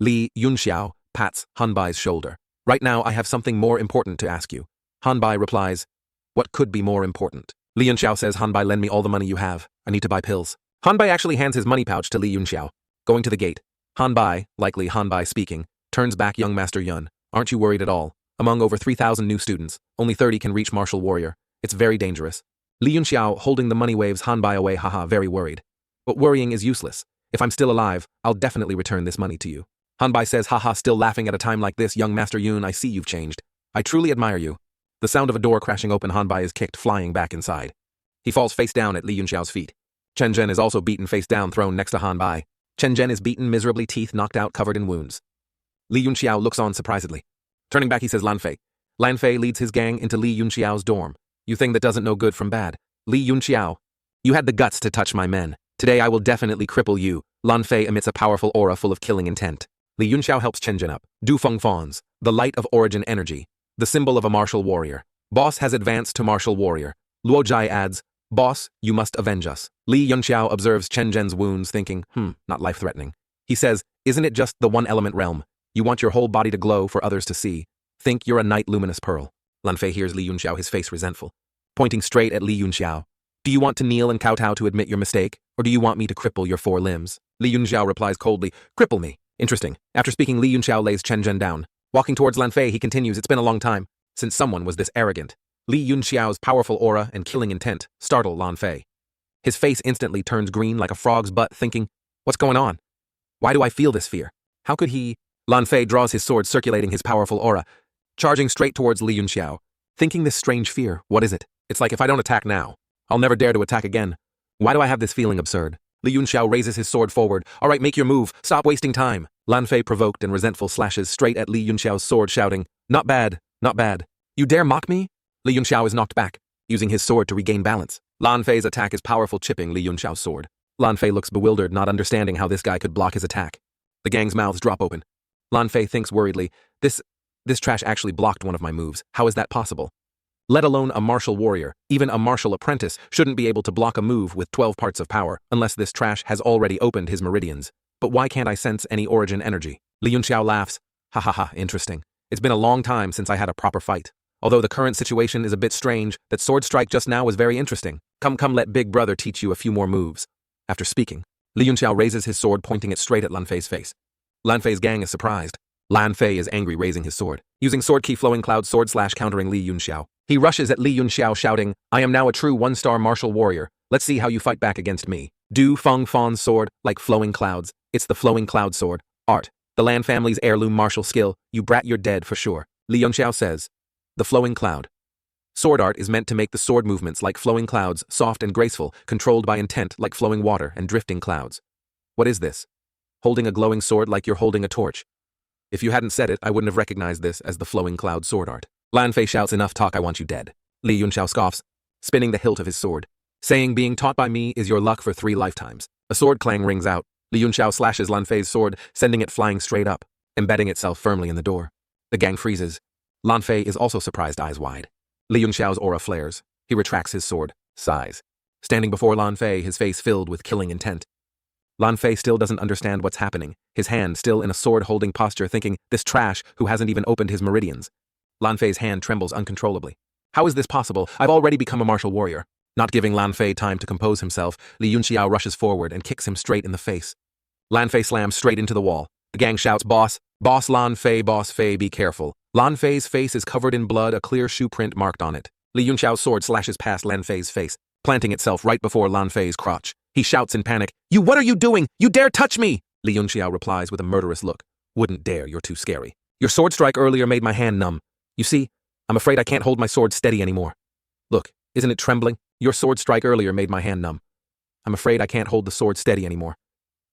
Li Yunxiao pats Hanbai's shoulder. "Right now I have something more important to ask you." Hanbai replies, "What could be more important?" Li Yunxiao says, "Hanbai, lend me all the money you have. I need to buy pills." Hanbai actually hands his money pouch to Li Yunxiao. Going to the gate, Hanbai, likely Hanbai speaking, turns back, "Young Master Yun, aren't you worried at all? Among over 3,000 new students, only 30 can reach martial warrior. It's very dangerous." Li Yunxiao, holding the money, waves Hanbai away. "Haha, very worried. But worrying is useless. If I'm still alive, I'll definitely return this money to you." Hanbai says, "Haha, still laughing at a time like this. Young Master Yun, I see you've changed. I truly admire you." The sound of a door crashing open, Hanbai is kicked, flying back inside. He falls face down at Li Yunxiao's feet. Chen Zhen is also beaten face down, thrown next to Hanbai. Chen Zhen is beaten miserably, teeth knocked out, covered in wounds. Li Yunxiao looks on surprisedly. Turning back, he says, "Lan Fei." Lan Fei leads his gang into Li Yunxiao's dorm. "You thing that doesn't know good from bad. Li Yunxiao, you had the guts to touch my men. Today I will definitely cripple you." Lan Fei emits a powerful aura full of killing intent. Li Yunxiao helps Chen Zhen up. Dufeng fawns, the light of origin energy, the symbol of a martial warrior. Boss has advanced to martial warrior. Luo Jai adds, "Boss, you must avenge us." Li Yunxiao observes Chen Zhen's wounds, thinking, not life-threatening. He says, "Isn't it just the one-element realm? You want your whole body to glow for others to see. Think you're a night luminous pearl." Lan Fei hears Li Yunxiao, his face resentful. Pointing straight at Li Yunxiao, "Do you want to kneel and kowtow to admit your mistake, or do you want me to cripple your 4 limbs?" Li Yunxiao replies coldly, "Cripple me." Interesting. After speaking, Li Yunxiao lays Chen Zhen down. Walking towards Lan Fei, he continues, "It's been a long time since someone was this arrogant." Li Yunxiao's powerful aura and killing intent startle Lan Fei. His face instantly turns green like a frog's butt, thinking, "What's going on? Why do I feel this fear? How could he?" Lan Fei draws his sword, circulating his powerful aura, charging straight towards Li Yunxiao. Thinking, this strange fear, what is it? It's like, if I don't attack now, I'll never dare to attack again. Why do I have this feeling absurd? Li Yunxiao raises his sword forward. "All right, make your move. Stop wasting time." Lan Fei, provoked and resentful, slashes straight at Li Yunxiao's sword, shouting, "Not bad, not bad. You dare mock me?" Li Yunxiao is knocked back, using his sword to regain balance. Lan Fei's attack is powerful, chipping Li Yunxiao's sword. Lan Fei looks bewildered, not understanding how this guy could block his attack. The gang's mouths drop open. Lan Fei thinks worriedly, This trash actually blocked one of my moves. How is that possible? Let alone a martial warrior, even a martial apprentice shouldn't be able to block a move with 12 parts of power unless this trash has already opened his meridians. But why can't I sense any origin energy?" Li Yunxiao laughs. "Ha ha ha, interesting. It's been a long time since I had a proper fight. Although the current situation is a bit strange, that sword strike just now was very interesting. Come, let big brother teach you a few more moves." After speaking, Li Yunxiao raises his sword, pointing it straight at Lan Fei's face. Lan Fei's gang is surprised. Lan Fei is angry, raising his sword. Using sword key flowing cloud sword slash countering Li Yunxiao. He rushes at Li Yunxiao, shouting, "I am now a true 1-star martial warrior. Let's see how you fight back against me." Du Feng Fan's sword, like flowing clouds. It's the flowing cloud sword. Art. The Lan family's heirloom martial skill. You brat, you're dead for sure. Li Yunxiao says. The flowing cloud. Sword art is meant to make the sword movements like flowing clouds, soft and graceful, controlled by intent like flowing water and drifting clouds. What is this? Holding a glowing sword like you're holding a torch. If you hadn't said it, I wouldn't have recognized this as the flowing cloud sword art. Lan Fei shouts, "Enough talk, I want you dead." Li Yunxiao scoffs, spinning the hilt of his sword, saying, "Being taught by me is your luck for 3 lifetimes. A sword clang rings out. Li Yunxiao slashes Lan Fei's sword, sending it flying straight up, embedding itself firmly in the door. The gang freezes. Lan Fei is also surprised, eyes wide. Li Yunxiao's aura flares. He retracts his sword, sighs. Standing before Lan Fei, his face filled with killing intent. Lan Fei still doesn't understand what's happening, his hand still in a sword-holding posture thinking, this trash who hasn't even opened his meridians. Lan Fei's hand trembles uncontrollably. How is this possible? I've already become a martial warrior. Not giving Lan Fei time to compose himself, Li Yunxiao rushes forward and kicks him straight in the face. Lan Fei slams straight into the wall. The gang shouts, Boss Lan Fei, Boss Fei, be careful. Lan Fei's face is covered in blood, a clear shoe print marked on it. Li Yunxiao's sword slashes past Lan Fei's face, planting itself right before Lan Fei's crotch. He shouts in panic, what are you doing? You dare touch me! Li Yunxiao replies with a murderous look. Wouldn't dare, you're too scary. Your sword strike earlier made my hand numb. You see, I'm afraid I can't hold my sword steady anymore. Look, isn't it trembling? Your sword strike earlier made my hand numb. I'm afraid I can't hold the sword steady anymore.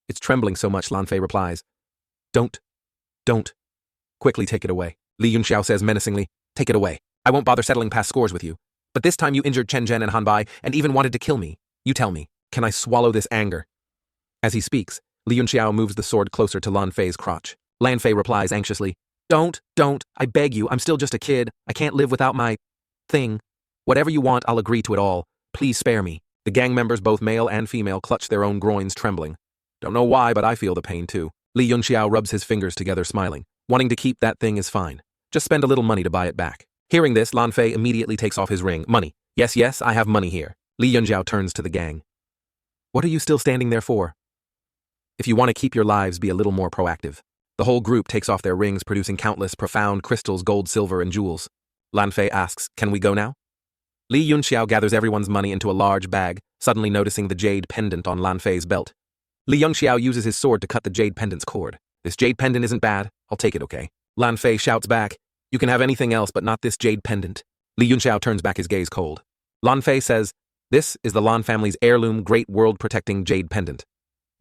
It's trembling so much, Lan Fei replies. Don't. Quickly take it away. Li Yunxiao says menacingly, take it away. I won't bother settling past scores with you. But this time you injured Chen Zhen and Han Bai and even wanted to kill me. You tell me, can I swallow this anger? As he speaks, Li Yunxiao moves the sword closer to Lan Fei's crotch. Lan Fei replies anxiously, Don't, I beg you, I'm still just a kid. I can't live without my thing. Whatever you want, I'll agree to it all. Please spare me. The gang members, both male and female, clutch their own groins, trembling. Don't know why, but I feel the pain too. Li Yunxiao rubs his fingers together, smiling. Wanting to keep that thing is fine. Just spend a little money to buy it back. Hearing this, Lan Fei immediately takes off his ring. Money. Yes, I have money here. Li Yunxiao turns to the gang. What are you still standing there for? If you want to keep your lives, be a little more proactive. The whole group takes off their rings, producing countless profound crystals, gold, silver, and jewels. Lan Fei asks, can we go now? Li Yunxiao gathers everyone's money into a large bag, suddenly noticing the jade pendant on Lan Fei's belt. Li Yunxiao uses his sword to cut the jade pendant's cord. This jade pendant isn't bad. I'll take it, okay? Lan Fei shouts back, you can have anything else but not this jade pendant. Li Yunxiao turns back, his gaze cold. Lan Fei says, this is the Lan family's heirloom great world-protecting jade pendant.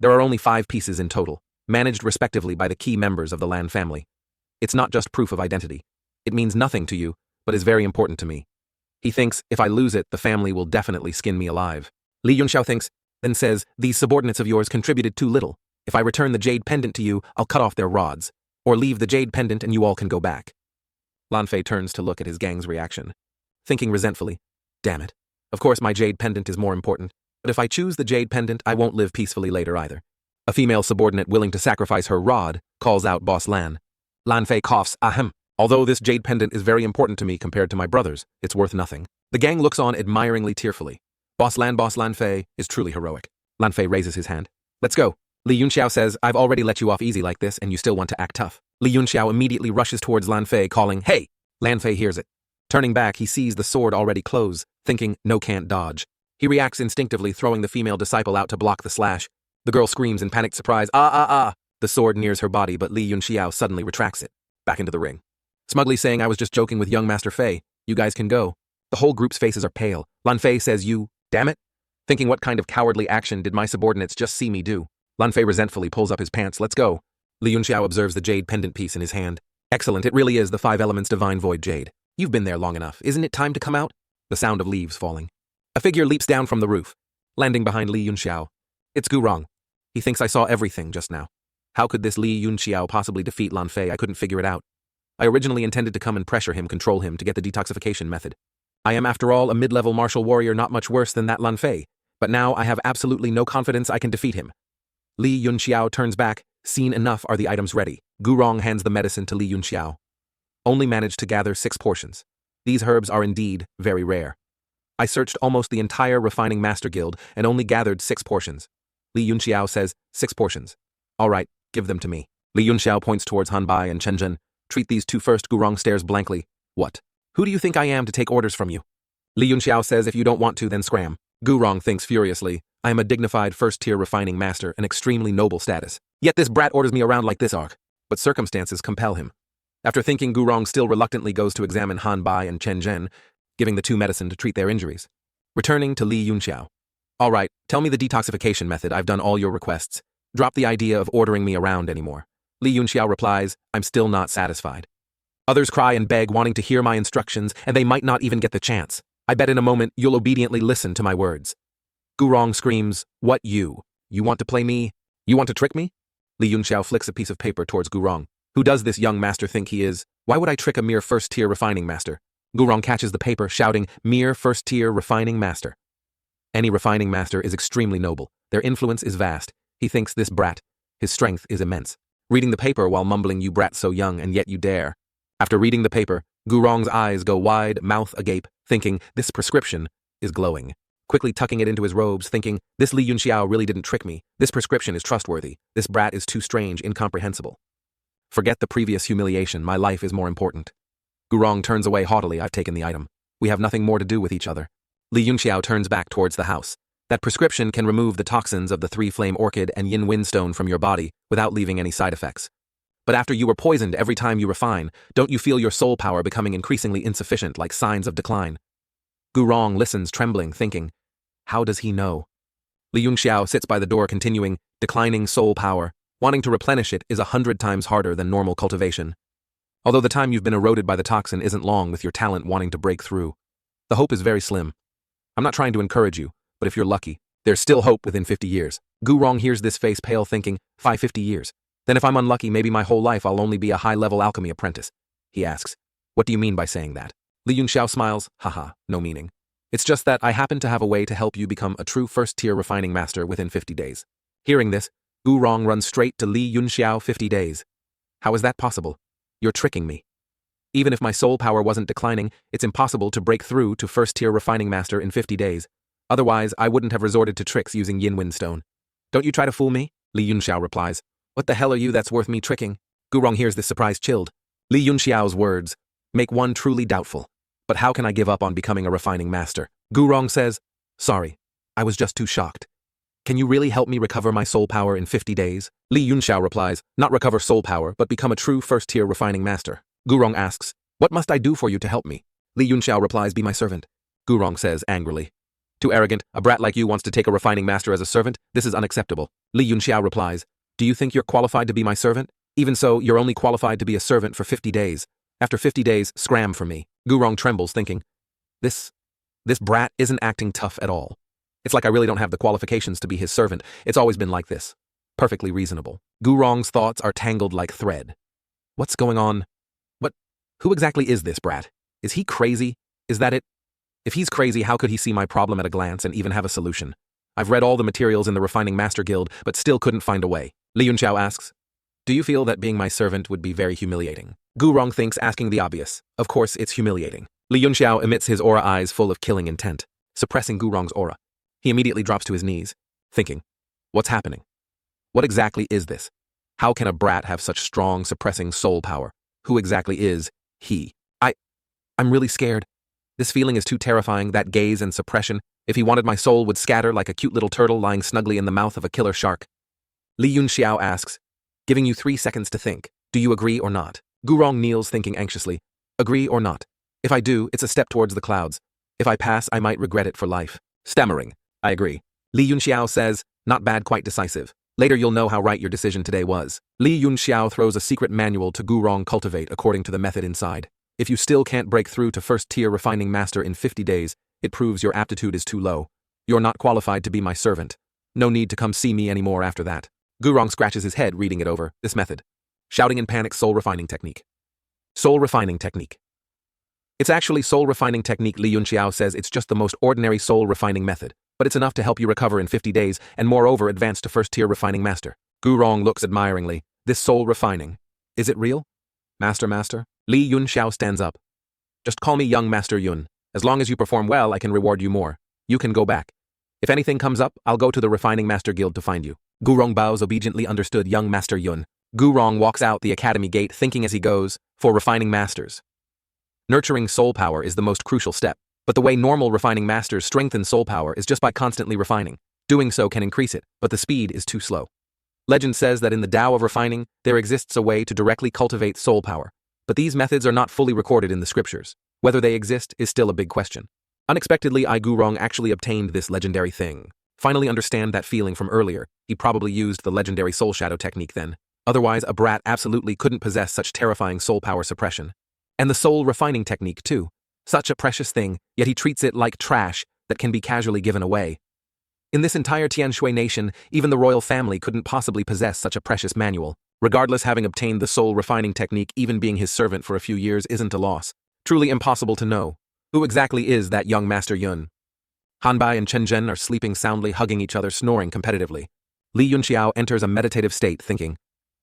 There are only 5 pieces in total, managed respectively by the key members of the Lan family. It's not just proof of identity. It means nothing to you, but is very important to me. He thinks, if I lose it, the family will definitely skin me alive. Li Yunxiao thinks, then says, these subordinates of yours contributed too little. If I return the jade pendant to you, I'll cut off their rods. Or leave the jade pendant and you all can go back. Lan Fei turns to look at his gang's reaction, thinking resentfully, damn it. Of course my jade pendant is more important, but if I choose the jade pendant, I won't live peacefully later either. A female subordinate willing to sacrifice her rod calls out Boss Lan. Lan Fei coughs, ahem. Although this jade pendant is very important to me compared to my brothers, it's worth nothing. The gang looks on admiringly tearfully. Boss Lan Fei is truly heroic. Lan Fei raises his hand. Let's go. Li Yunxiao says, I've already let you off easy like this and you still want to act tough. Li Yunxiao immediately rushes towards Lan Fei, calling, hey! Lan Fei hears it. Turning back, he sees the sword already close, thinking, no, can't dodge. He reacts instinctively, throwing the female disciple out to block the slash. The girl screams in panicked surprise, ah! The sword nears her body, but Li Yunxiao suddenly retracts it, back into the ring. Smugly saying, I was just joking with young Master Fei. You guys can go. The whole group's faces are pale. Lan Fei says, you, damn it? Thinking what kind of cowardly action did my subordinates just see me do? Lan Fei resentfully pulls up his pants, let's go. Li Yunxiao observes the jade pendant piece in his hand. Excellent, it really is the 5 elements divine void jade. You've been there long enough, isn't it time to come out? The sound of leaves falling. A figure leaps down from the roof, landing behind Li Yunxiao. It's Gurong. He thinks I saw everything just now. How could this Li Yunxiao possibly defeat Lan Fei? I couldn't figure it out. I originally intended to come and pressure him, control him, to get the detoxification method. I am, after all, a mid-level martial warrior, not much worse than that Lan Fei. But now I have absolutely no confidence I can defeat him. Li Yunxiao turns back. Seen enough, are the items ready? Gurong hands the medicine to Li Yunxiao. Only managed to gather 6 portions. These herbs are indeed very rare. I searched almost the entire Refining Master Guild and only gathered 6 portions. Li Yunxiao says, 6 portions. All right, give them to me. Li Yunxiao points towards Han Bai and Chen Zhen. Treat these 2 first. Gurong stares blankly. What? Who do you think I am to take orders from you? Li Yunxiao says, if you don't want to, then scram. Gurong thinks furiously. I am a dignified first-tier refining master, an extremely noble status. Yet this brat orders me around like this arc. But circumstances compel him. After thinking, Gurong still reluctantly goes to examine Han Bai and Chen Zhen, giving the 2 medicine to treat their injuries. Returning to Li Yunxiao. All right, tell me the detoxification method. I've done all your requests. Drop the idea of ordering me around anymore. Li Yunxiao replies, I'm still not satisfied. Others cry and beg, wanting to hear my instructions, and they might not even get the chance. I bet in a moment you'll obediently listen to my words. Gurong screams, what you? You want to play me? You want to trick me? Li Yunxiao flicks a piece of paper towards Gurong. Who does this young master think he is? Why would I trick a mere first-tier refining master? Gurong catches the paper, shouting, mere first-tier refining master. Any refining master is extremely noble. Their influence is vast. He thinks this brat, his strength is immense. Reading the paper while mumbling, "You brat so young, and yet you dare." After reading the paper, Gurong's eyes go wide, mouth agape, thinking, this prescription is glowing. Quickly tucking it into his robes, thinking, this Li Yunxiao really didn't trick me. This prescription is trustworthy. This brat is too strange, incomprehensible. Forget the previous humiliation. My life is more important. Gurong turns away haughtily. I've taken the item. We have nothing more to do with each other. Li Yunxiao turns back towards the house. That prescription can remove the toxins of the 3-flame orchid and yin windstone from your body without leaving any side effects. But after you were poisoned every time you refine, don't you feel your soul power becoming increasingly insufficient, like signs of decline? Gurong listens, trembling, thinking, how does he know? Li Yunxiao sits by the door, continuing, declining soul power. Wanting to replenish it is 100 times harder than normal cultivation. Although the time you've been eroded by the toxin isn't long with your talent wanting to break through. The hope is very slim. I'm not trying to encourage you, but if you're lucky, there's still hope within 50 years. Gurong hears this, face pale, thinking, 50 years. Then if I'm unlucky, maybe my whole life I'll only be a high-level alchemy apprentice. He asks, what do you mean by saying that? Li Yunxiao smiles, haha, no meaning. It's just that I happen to have a way to help you become a true first-tier refining master within 50 days. Hearing this, Gurong runs straight to Li Yunxiao. 50 days. How is that possible? You're tricking me. Even if my soul power wasn't declining, it's impossible to break through to first-tier refining master in 50 days. Otherwise, I wouldn't have resorted to tricks using yin windstone. Don't you try to fool me? Li Yunxiao replies. What the hell are you that's worth me tricking? Gurong hears this, surprise, chilled. Li Yunxiao's words make one truly doubtful. But how can I give up on becoming a refining master? Gurong says, sorry, I was just too shocked. Can you really help me recover my soul power in 50 days? Li Yunxiao replies, not recover soul power, but become a true first-tier refining master. Gurong asks, what must I do for you to help me? Li Yunxiao replies, be my servant. Gurong says angrily, too arrogant, a brat like you wants to take a refining master as a servant? This is unacceptable. Li Yunxiao replies, do you think you're qualified to be my servant? Even so, you're only qualified to be a servant for 50 days. After 50 days, scram for me. Gurong trembles, thinking, this brat isn't acting tough at all. It's like I really don't have the qualifications to be his servant. It's always been like this. Perfectly reasonable. Gurong's thoughts are tangled like thread. What's going on? Who exactly is this brat? Is he crazy? Is that it? If he's crazy, how could he see my problem at a glance and even have a solution? I've read all the materials in the Refining Master Guild, but still couldn't find a way. Li Yunxiao asks, do you feel that being my servant would be very humiliating? Gurong thinks, asking the obvious. Of course, it's humiliating. Li Yunxiao emits his aura eyes full of killing intent, suppressing Gurong's aura. He immediately drops to his knees, thinking, what's happening? What exactly is this? How can a brat have such strong, suppressing soul power? Who exactly is he? I'm really scared. This feeling is too terrifying, that gaze and suppression. If he wanted, my soul would scatter like a cute little turtle lying snugly in the mouth of a killer shark. Li Yunxiao asks, giving you 3 seconds to think. Do you agree or not? Gurong kneels, thinking anxiously. Agree or not? If I do, it's a step towards the clouds. If I pass, I might regret it for life. Stammering, I agree. Li Yunxiao says, not bad, quite decisive. Later you'll know how right your decision today was. Li Yunxiao throws a secret manual to Gurong. Cultivate according to the method inside. If you still can't break through to first-tier refining master in 50 days, it proves your aptitude is too low. You're not qualified to be my servant. No need to come see me anymore after that. Gurong scratches his head, reading it over. This method. Shouting in panic, soul refining technique. Soul refining technique. It's actually soul refining technique. Li Yunxiao says it's just the most ordinary soul refining method, but it's enough to help you recover in 50 days and moreover advance to first-tier refining master. Gurong looks admiringly. This soul refining. Is it real? Master? Li Yunxiao stands up. Just call me young Master Yun. As long as you perform well, I can reward you more. You can go back. If anything comes up, I'll go to the Refining Master Guild to find you. Gurong bows obediently. Understood, young Master Yun. Gurong walks out the academy gate, thinking as he goes, for refining masters. Nurturing soul power is the most crucial step, but the way normal refining masters strengthen soul power is just by constantly refining. Doing so can increase it, but the speed is too slow. Legend says that in the Tao of refining, there exists a way to directly cultivate soul power, but these methods are not fully recorded in the scriptures. Whether they exist is still a big question. Unexpectedly, Gurong actually obtained this legendary thing. Finally understand that feeling from earlier. He probably used the legendary soul shadow technique then. Otherwise, a brat absolutely couldn't possess such terrifying soul power suppression. And the soul refining technique too. Such a precious thing, yet he treats it like trash that can be casually given away. In this entire Tianshui nation, even the royal family couldn't possibly possess such a precious manual. Regardless, having obtained the soul refining technique, even being his servant for a few years isn't a loss. Truly impossible to know. Who exactly is that young Master Yun? Hanbai and Chen Zhen are sleeping soundly, hugging each other, snoring competitively. Li Yunxiao enters a meditative state thinking,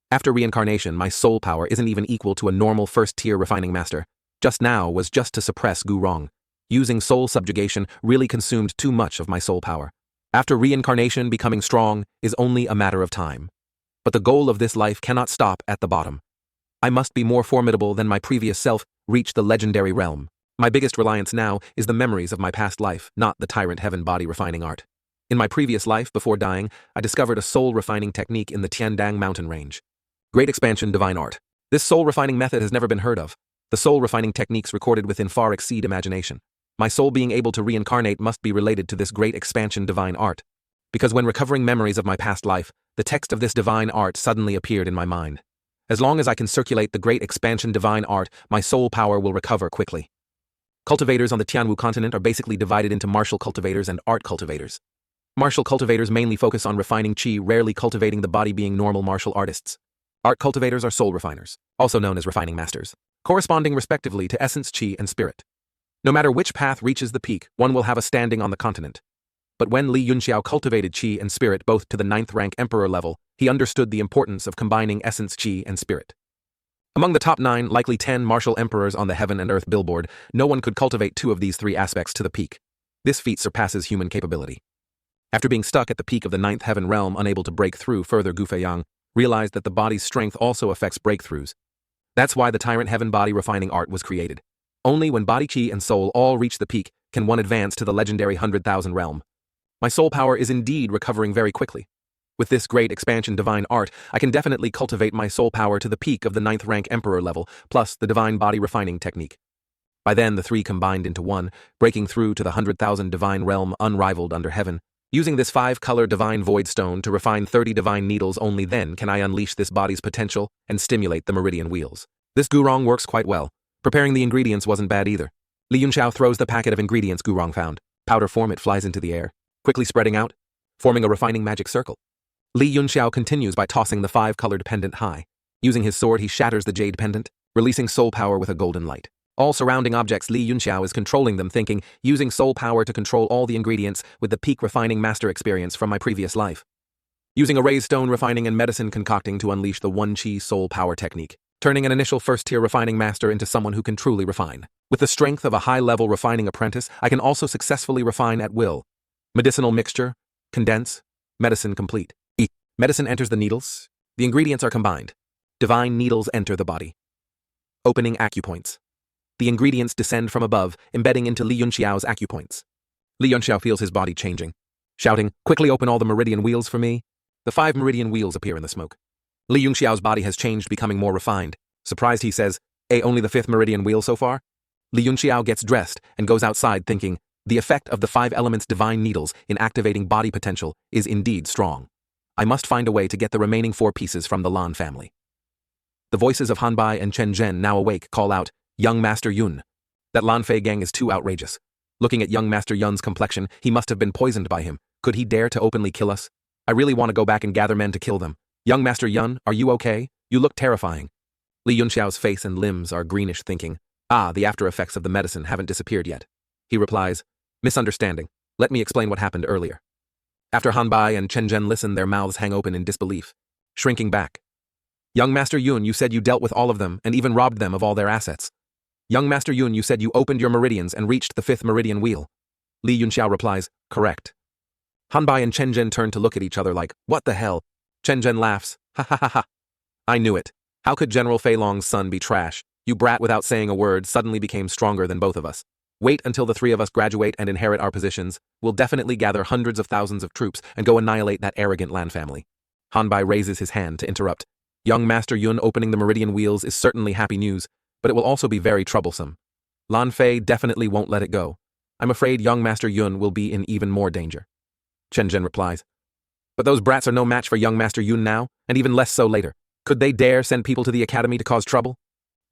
after reincarnation, my soul power isn't even equal to a normal first-tier refining master. Just now was just to suppress Gu Rong. Using soul subjugation really consumed too much of my soul power. After reincarnation, becoming strong is only a matter of time. But the goal of this life cannot stop at the bottom. I must be more formidable than my previous self, reach the legendary realm. My biggest reliance now is the memories of my past life, not the tyrant heaven body refining art. In my previous life, before dying, I discovered a soul refining technique in the Tiandang mountain range. Great expansion divine art. This soul refining method has never been heard of. The soul refining techniques recorded within far exceed imagination. My soul being able to reincarnate must be related to this great expansion divine art. Because when recovering memories of my past life, the text of this divine art suddenly appeared in my mind. As long as I can circulate the great expansion divine art, my soul power will recover quickly. Cultivators on the Tianwu continent are basically divided into martial cultivators and art cultivators. Martial cultivators mainly focus on refining qi, rarely cultivating the body, being normal martial artists. Art cultivators are soul refiners, also known as refining masters, corresponding respectively to essence, qi, and spirit. No matter which path reaches the peak, one will have a standing on the continent. But when Li Yunxiao cultivated qi and spirit both to the 9th rank emperor level, he understood the importance of combining essence, qi, and spirit. Among the top 9, likely 10 martial emperors on the heaven and earth billboard, no one could cultivate 2 of these 3 aspects to the peak. This feat surpasses human capability. After being stuck at the peak of the 9th heaven realm, unable to break through further, Gu Feiyang realized that the body's strength also affects breakthroughs. That's why the tyrant heaven body refining art was created. Only when body, qi, and soul all reach the peak can one advance to the legendary 100,000 realm. My soul power is indeed recovering very quickly. With this great expansion divine art, I can definitely cultivate my soul power to the peak of the 9th rank emperor level, plus the divine body refining technique. By then, the 3 combined into one, breaking through to the 100,000 divine realm unrivaled under heaven. Using this 5-color divine void stone to refine 30 divine needles, only then can I unleash this body's potential and stimulate the meridian wheels. This gurong works quite well. Preparing the ingredients wasn't bad either. Li Yunxiao throws the packet of ingredients gurong found. Powder form, it flies into the air, quickly spreading out, forming a refining magic circle. Li Yunxiao continues by tossing the 5-colored pendant high. Using his sword, he shatters the jade pendant, releasing soul power with a golden light. All surrounding objects, Li Yunxiao is controlling them, thinking, using soul power to control all the ingredients with the peak refining master experience from my previous life. Using a raised stone refining and medicine concocting to unleash the 1-qi soul power technique, turning an initial first-tier refining master into someone who can truly refine. With the strength of a high-level refining apprentice, I can also successfully refine at will. Medicinal mixture, condense, medicine complete. Medicine enters the needles. The ingredients are combined. Divine needles enter the body. Opening acupoints. The ingredients descend from above, embedding into Li Yunxiao's acupoints. Li Yunxiao feels his body changing, shouting, "Quickly open all the meridian wheels for me." The 5 meridian wheels appear in the smoke. Li Yunxiao's body has changed, becoming more refined. Surprised, he says, only the 5th meridian wheel so far?" Li Yunxiao gets dressed and goes outside thinking, the effect of the 5 elements divine needles in activating body potential is indeed strong. I must find a way to get the remaining 4 pieces from the Lan family. The voices of Hanbai and Chen Zhen, now awake, call out, "Young Master Yun." That Lan Fei gang is too outrageous. Looking at young Master Yun's complexion, he must have been poisoned by him. Could he dare to openly kill us? I really want to go back and gather men to kill them. Young Master Yun, are you okay? You look terrifying. Li Yunxiao's face and limbs are greenish, thinking, the after effects of the medicine haven't disappeared yet. He replies, "Misunderstanding. Let me explain what happened earlier." After Hanbai and Chen Zhen listen, their mouths hang open in disbelief, shrinking back. "Young Master Yun, you said you dealt with all of them and even robbed them of all their assets. Young Master Yun, you said you opened your meridians and reached the 5th meridian wheel." Li Yunxiao replies, "Correct." Hanbai and Chen Zhen turn to look at each other like, "What the hell?" Chen Zhen laughs, "Ha ha ha ha. I knew it. How could General Fei Long's son be trash? You brat, without saying a word, suddenly became stronger than both of us. Wait until the 3 of us graduate and inherit our positions. We'll definitely gather hundreds of thousands of troops and go annihilate that arrogant Lan family." Hanbai raises his hand to interrupt. Young Master Yun opening the meridian wheels is certainly happy news, but it will also be very troublesome. Lan Fei definitely won't let it go. I'm afraid young Master Yun will be in even more danger. Chen Zhen replies, "But those brats are no match for young Master Yun now, and even less so later. Could they dare send people to the academy to cause trouble?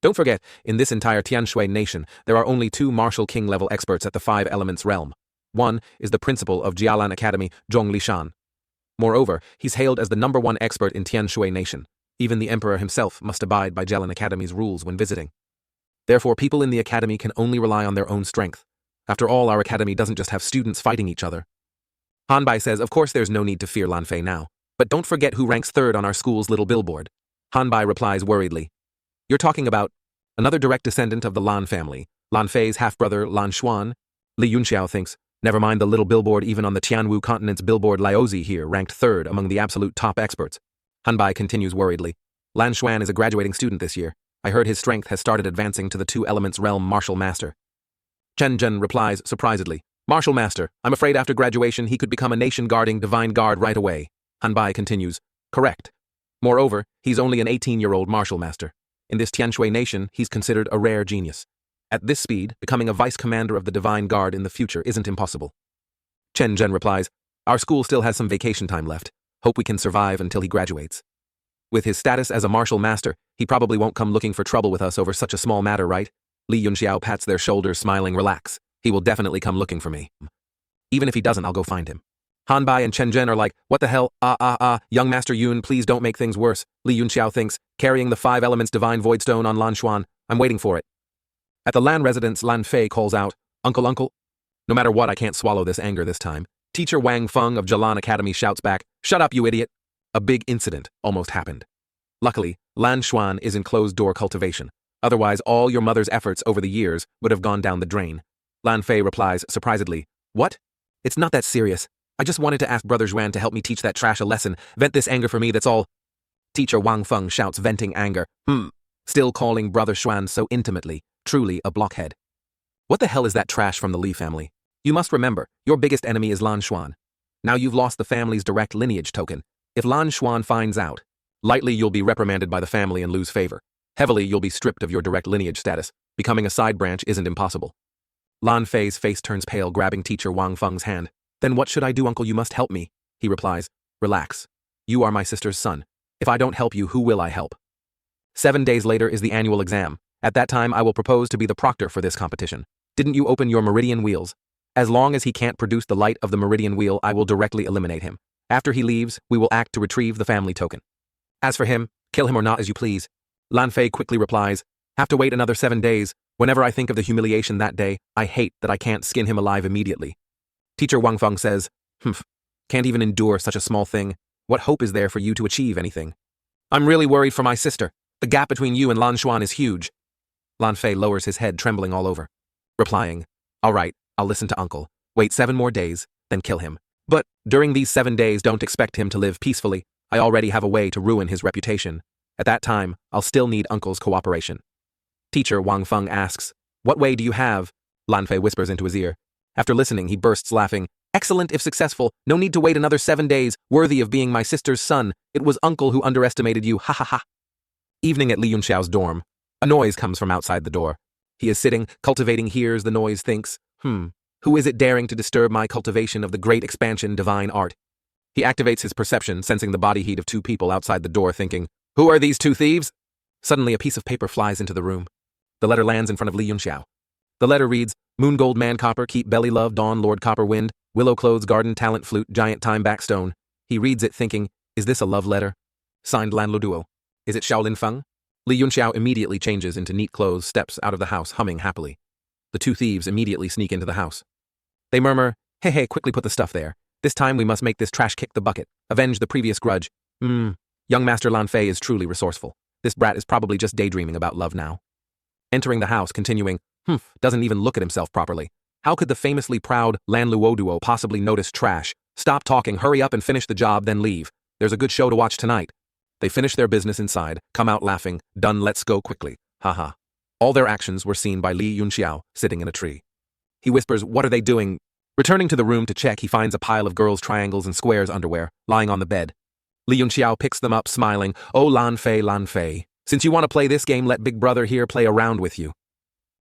Don't forget, in this entire Tianshui nation, there are only 2 martial king-level experts at the 5 elements realm. One is the principal of Jialan Academy, Zhong Lishan. Moreover, he's hailed as the #1 expert in Tianshui nation. Even the emperor himself must abide by Jialan Academy's rules when visiting. Therefore, people in the academy can only rely on their own strength. After all, our academy doesn't just have students fighting each other." Hanbai says, "Of course there's no need to fear Lan Fei now, But don't forget who ranks third on our school's little billboard. Hanbai replies worriedly. You're talking about another direct descendant of the Lan family, Lan Fei's half-brother Lan Xuan? Li Yunxiao thinks, never mind the little billboard, even on the Tianwu continent's billboard, Liaozi here ranked third among the absolute top experts. Hanbai continues worriedly. Lan Xuan is a graduating student this year. I heard his strength has started advancing to the two elements realm martial master. Chen Zhen replies surprisedly. Martial master, I'm afraid after graduation he could become a nation-guarding divine guard right away. Hanbai continues. Correct. Moreover, he's only an 18-year-old martial master. In this Tianshui nation, he's considered a rare genius. At this speed, becoming a vice-commander of the divine guard in the future isn't impossible. Chen Zhen replies, our school still has some vacation time left. Hope we can survive until he graduates. With his status as a martial master, he probably won't come looking for trouble with us over such a small matter, right? Li Yunxiao pats their shoulders, smiling, relax. He will definitely come looking for me. Even if he doesn't, I'll go find him. Hanbai and Chen Zhen are like, what the hell, young Master Yun, please don't make things worse. Li Yunxiao thinks, carrying the 5 elements divine void stone on Lan Xuan, I'm waiting for it. At the Lan residence, Lan Fei calls out, Uncle. No matter what, I can't swallow this anger this time. Teacher Wang Feng of Jalan Academy shouts back, shut up, you idiot. A big incident almost happened. Luckily, Lan Xuan is in closed-door cultivation. Otherwise, all your mother's efforts over the years would have gone down the drain. Lan Fei replies surprisedly, what? It's not that serious. I just wanted to ask Brother Zhuan to help me teach that trash a lesson. Vent this anger for me, that's all. Teacher Wang Feng shouts, venting anger. Still calling Brother Zhuan so intimately. Truly a blockhead. What the hell is that trash from the Li family? You must remember, your biggest enemy is Lan Xuan. Now you've lost the family's direct lineage token. If Lan Xuan finds out, lightly you'll be reprimanded by the family and lose favor. Heavily you'll be stripped of your direct lineage status. Becoming a side branch isn't impossible. Lan Fei's face turns pale, grabbing teacher Wang Feng's hand. Then what should I do, uncle? You must help me. He replies, relax. You are my sister's son. If I don't help you, who will I help? 7 days later is the annual exam. At that time, I will propose to be the proctor for this competition. Didn't you open your meridian wheels? As long as he can't produce the light of the meridian wheel, I will directly eliminate him. After he leaves, we will act to retrieve the family token. As for him, kill him or not as you please. Lan Fei quickly replies, have to wait another 7 days. Whenever I think of the humiliation that day, I hate that I can't skin him alive immediately. Teacher Wang Feng says, can't even endure such a small thing. What hope is there for you to achieve anything? I'm really worried for my sister. The gap between you and Lan Xuan is huge. Lan Fei lowers his head, trembling all over, replying, all right, I'll listen to uncle. Wait 7 more days, then kill him. But during these 7 days, don't expect him to live peacefully. I already have a way to ruin his reputation. At that time, I'll still need uncle's cooperation. Teacher Wang Feng asks, what way do you have? Lan Fei whispers into his ear. After listening, he bursts laughing. Excellent if successful. No need to wait another 7 days. Worthy of being my sister's son. It was uncle who underestimated you. Ha ha ha. Evening at Li Yunxiao's dorm. A noise comes from outside the door. He is sitting, cultivating, hears the noise, thinks, who is it daring to disturb my cultivation of the great expansion divine art? He activates his perception, sensing the body heat of 2 people outside the door, thinking, who are these 2 thieves? Suddenly a piece of paper flies into the room. The letter lands in front of Li Yunxiao. The letter reads, Moon Gold Man Copper, Keep Belly Love, Dawn Lord Copper Wind, Willow Clothes Garden Talent Flute, Giant Time Backstone. He reads it thinking, is this a love letter? Signed Lan Luduo. Is it Shaolin Feng? Li Yunxiao immediately changes into neat clothes, steps out of the house, humming happily. The 2 thieves immediately sneak into the house. They murmur, hey, quickly put the stuff there. This time we must make this trash kick the bucket, avenge the previous grudge. Young Master Lan Fei is truly resourceful. This brat is probably just daydreaming about love now. Entering the house, continuing, doesn't even look at himself properly. How could the famously proud Lan Luoduo possibly notice trash? Stop talking, hurry up and finish the job, then leave. There's a good show to watch tonight. They finish their business inside, come out laughing, done, let's go quickly. Haha. All their actions were seen by Li Yunxiao, sitting in a tree. He whispers, what are they doing? Returning to the room to check, he finds a pile of girls' triangles and squares underwear, lying on the bed. Li Yunxiao picks them up, smiling, oh Lan Fei, since you want to play this game, let Big Brother here play around with you.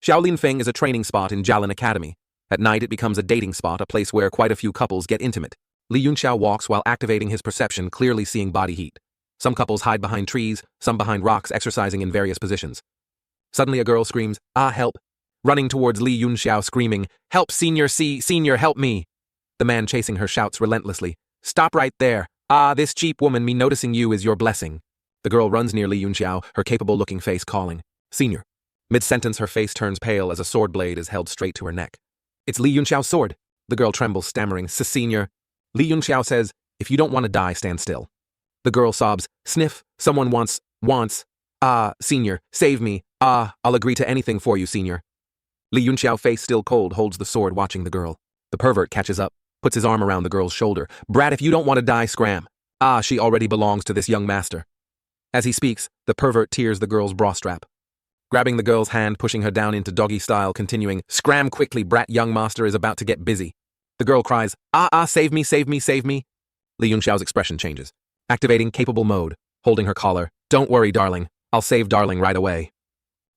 Shaolin Feng is a training spot in Jalan Academy. At night it becomes a dating spot, a place where quite a few couples get intimate. Li Yunxiao walks while activating his perception, clearly seeing body heat. Some couples hide behind trees, some behind rocks, exercising in various positions. Suddenly a girl screams, help! Running towards Li Yunxiao, screaming, help, senior, help me! The man chasing her shouts relentlessly, stop right there! This cheap woman, me noticing you is your blessing. The girl runs near Li Yunxiao, her capable-looking face calling, senior. Mid-sentence, her face turns pale as a sword blade is held straight to her neck. It's Li Yunxiao's sword. The girl trembles, stammering, senior. Li Yunxiao says, if you don't want to die, stand still. The girl sobs, sniff, someone wants, senior, save me, I'll agree to anything for you, senior. Li Yunxiao, face still cold, holds the sword watching the girl. The pervert catches up, puts his arm around the girl's shoulder. Brat, if you don't want to die, scram. She already belongs to this young master. As he speaks, the pervert tears the girl's bra strap. Grabbing the girl's hand, pushing her down into doggy style, continuing, scram quickly, brat, young master is about to get busy. The girl cries, save me, save me, save me. Li Yunxiao's expression changes. Activating capable mode, holding her collar. Don't worry, darling. I'll save darling right away.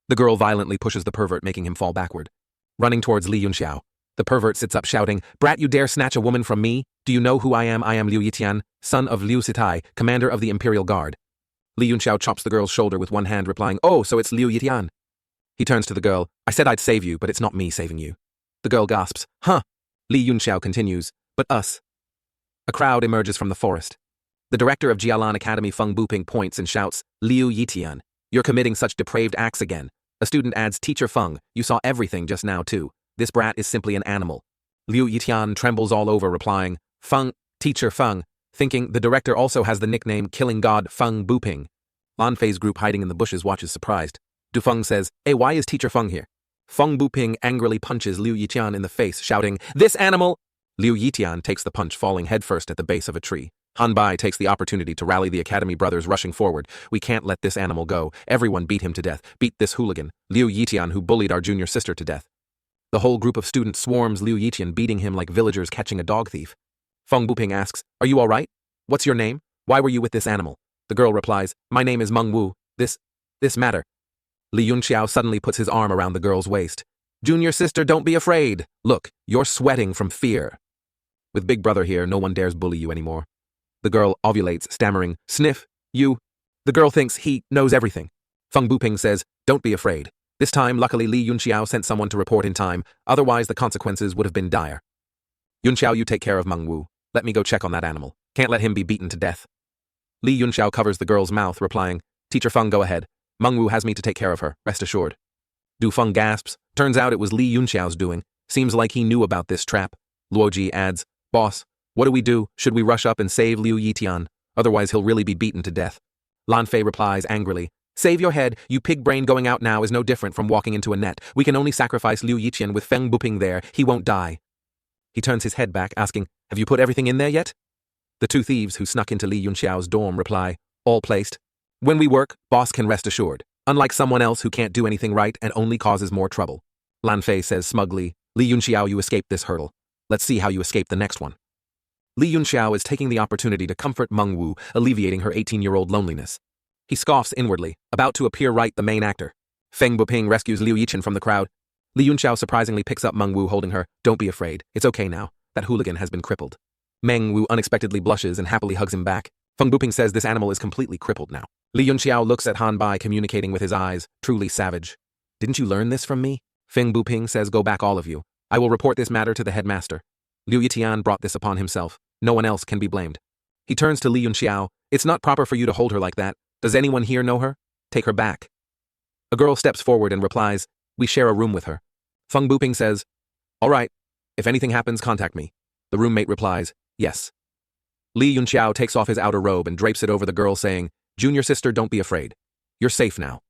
The girl violently pushes the pervert, making him fall backward. Running towards Li Yunxiao, the pervert sits up shouting, Brat, you dare snatch a woman from me? Do you know who I am? I am Liu Yitian, son of Liu Sitai, commander of the Imperial Guard. Li Yunxiao chops the girl's shoulder with one hand, replying, oh, so it's Liu Yitian. He turns to the girl, I said I'd save you, but it's not me saving you. The girl gasps, huh? Li Yunxiao continues, but us. A crowd emerges from the forest. The director of Jialan Academy, Feng Buping, points and shouts, Liu Yitian, you're committing such depraved acts again. A student adds, Teacher Feng, you saw everything just now too. This brat is simply an animal. Liu Yitian trembles all over, replying, Feng, Teacher Feng, thinking the director also has the nickname Killing God Feng Buping. Lan Fei's group hiding in the bushes watches surprised. Du Feng says, hey, why is Teacher Feng here? Feng Buping angrily punches Liu Yitian in the face, shouting, this animal! Liu Yitian takes the punch, falling headfirst at the base of a tree. Han Bai takes the opportunity to rally the Academy brothers, rushing forward. We can't let this animal go. Everyone beat him to death. Beat this hooligan, Liu Yitian, who bullied our junior sister to death. The whole group of students swarms Liu Yitian, beating him like villagers catching a dog thief. Feng Buping asks, are you all right? What's your name? Why were you with this animal? The girl replies, my name is Meng Wu. This matter. Li Yunxiao suddenly puts his arm around the girl's waist. Junior sister, don't be afraid. Look, you're sweating from fear. With Big Brother here, no one dares bully you anymore. The girl ovulates, stammering, sniff, you. The girl thinks he knows everything. Feng Buping says, don't be afraid. This time, luckily, Li Yunxiao sent someone to report in time, otherwise the consequences would have been dire. Yunxiao, you take care of Meng Wu. Let me go check on that animal. Can't let him be beaten to death. Li Yunxiao covers the girl's mouth, replying, Teacher Feng, go ahead. Meng Wu has me to take care of her, rest assured. Du Feng gasps. Turns out it was Li Yunxiao's doing. Seems like he knew about this trap. Luoji adds, boss, what do we do? Should we rush up and save Liu Yitian? Otherwise he'll really be beaten to death. Lan Fei replies angrily, save your head, you pig brain. Going out now is no different from walking into a net. We can only sacrifice Liu Yitian with Feng Buping there. He won't die. He turns his head back, asking, have you put everything in there yet? The two thieves who snuck into Li Yunxiao's dorm reply, all placed. When we work, boss can rest assured. Unlike someone else who can't do anything right and only causes more trouble. Lan Fei says smugly, Li Yunxiao, you escaped this hurdle. Let's see how you escape the next one. Li Yunxiao is taking the opportunity to comfort Meng Wu, alleviating her 18-year-old loneliness. He scoffs inwardly, about to appear right the main actor. Feng Buping rescues Liu Yichen from the crowd. Li Yunxiao surprisingly picks up Meng Wu, holding her. Don't be afraid. It's okay now. That hooligan has been crippled. Meng Wu unexpectedly blushes and happily hugs him back. Feng Buping says this animal is completely crippled now. Li Yunxiao looks at Han Bai, communicating with his eyes, truly savage. Didn't you learn this from me? Feng Buping says, go back all of you. I will report this matter to the headmaster. Liu Yitian brought this upon himself. No one else can be blamed. He turns to Li Yunxiao. It's not proper for you to hold her like that. Does anyone here know her? Take her back. A girl steps forward and replies, we share a room with her. Feng Buping says, all right. If anything happens, contact me. The roommate replies, yes. Li Yunxiao takes off his outer robe and drapes it over the girl, saying, junior sister, don't be afraid. You're safe now.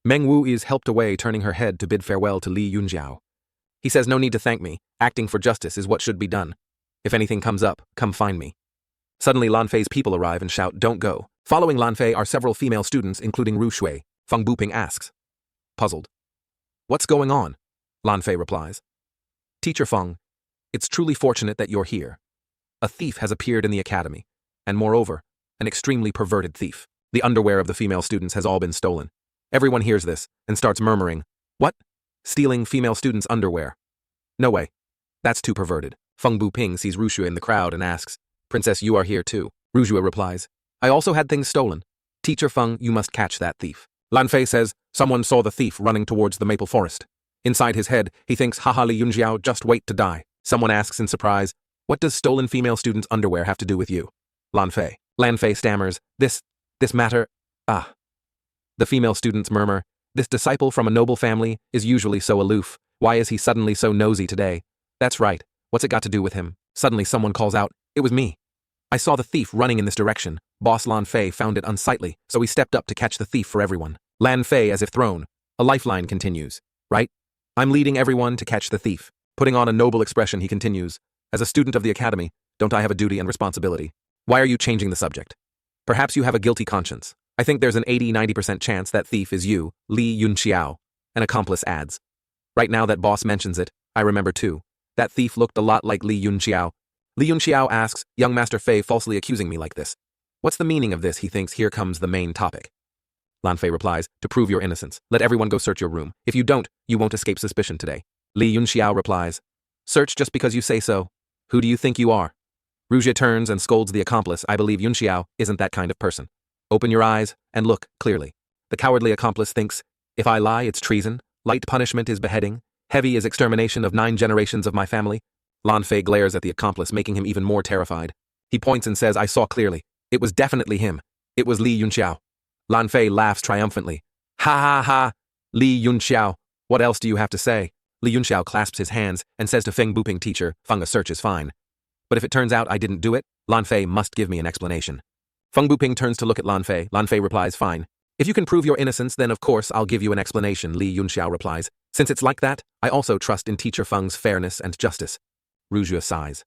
Meng Wu is helped away, turning her head to bid farewell to Li Yunxiao. He says, no need to thank me. Acting for justice is what should be done. If anything comes up, come find me. Suddenly, Lan Fei's people arrive and shout, don't go. Following Lan Fei are several female students, including Ru Shui. Feng Buping asks. Puzzled. What's going on? Lan Fei replies. Teacher Feng, it's truly fortunate that you're here. A thief has appeared in the academy, and moreover, an extremely perverted thief. The underwear of the female students has all been stolen. Everyone hears this and starts murmuring, what? Stealing female students' underwear? No way. That's too perverted. Feng Buping sees Ru Shui in the crowd and asks, Princess, you are here too. Ru Shui replies, I also had things stolen. Teacher Feng, you must catch that thief. Lan Fei says, someone saw the thief running towards the maple forest. Inside his head, he thinks, haha, Li Yunxiao, just wait to die. Someone asks in surprise, what does stolen female students' underwear have to do with you? Lan Fei stammers, this matter, The female students murmur, this disciple from a noble family is usually so aloof. Why is he suddenly so nosy today? That's right. What's it got to do with him? Suddenly someone calls out, it was me. I saw the thief running in this direction. Boss Lan Fei found it unsightly, so he stepped up to catch the thief for everyone. Lan Fei, as if thrown. A lifeline continues. Right? I'm leading everyone to catch the thief. Putting on a noble expression, he continues. As a student of the academy, don't I have a duty and responsibility? Why are you changing the subject? Perhaps you have a guilty conscience. I think there's an 80-90% chance that thief is you, Li Yunxiao. An accomplice adds. Right now that boss mentions it, I remember too. That thief looked a lot like Li Yunxiao. Li Yunxiao asks, young Master Fei falsely accusing me like this. What's the meaning of this? He thinks here comes the main topic. Lan Fei replies, to prove your innocence, let everyone go search your room. If you don't, you won't escape suspicion today. Li Yunxiao replies, search just because you say so. Who do you think you are? Rouge turns and scolds the accomplice. I believe Yunxiao isn't that kind of person. Open your eyes and look clearly. The cowardly accomplice thinks, if I lie, it's treason. Light punishment is beheading. Heavy is extermination of 9 generations of my family. Lan Fei glares at the accomplice, making him even more terrified. He points and says, I saw clearly. It was definitely him. It was Li Yunxiao. Lan Fei laughs triumphantly. Ha ha ha! Li Yunxiao, what else do you have to say? Li Yunxiao clasps his hands and says to Feng Buping, teacher, Feng, a search is fine. But if it turns out I didn't do it, Lan Fei must give me an explanation. Feng Buping turns to look at Lan Fei. Lan Fei replies, fine. If you can prove your innocence, then of course I'll give you an explanation, Li Yunxiao replies. Since it's like that, I also trust in teacher Feng's fairness and justice. Rouge sighs.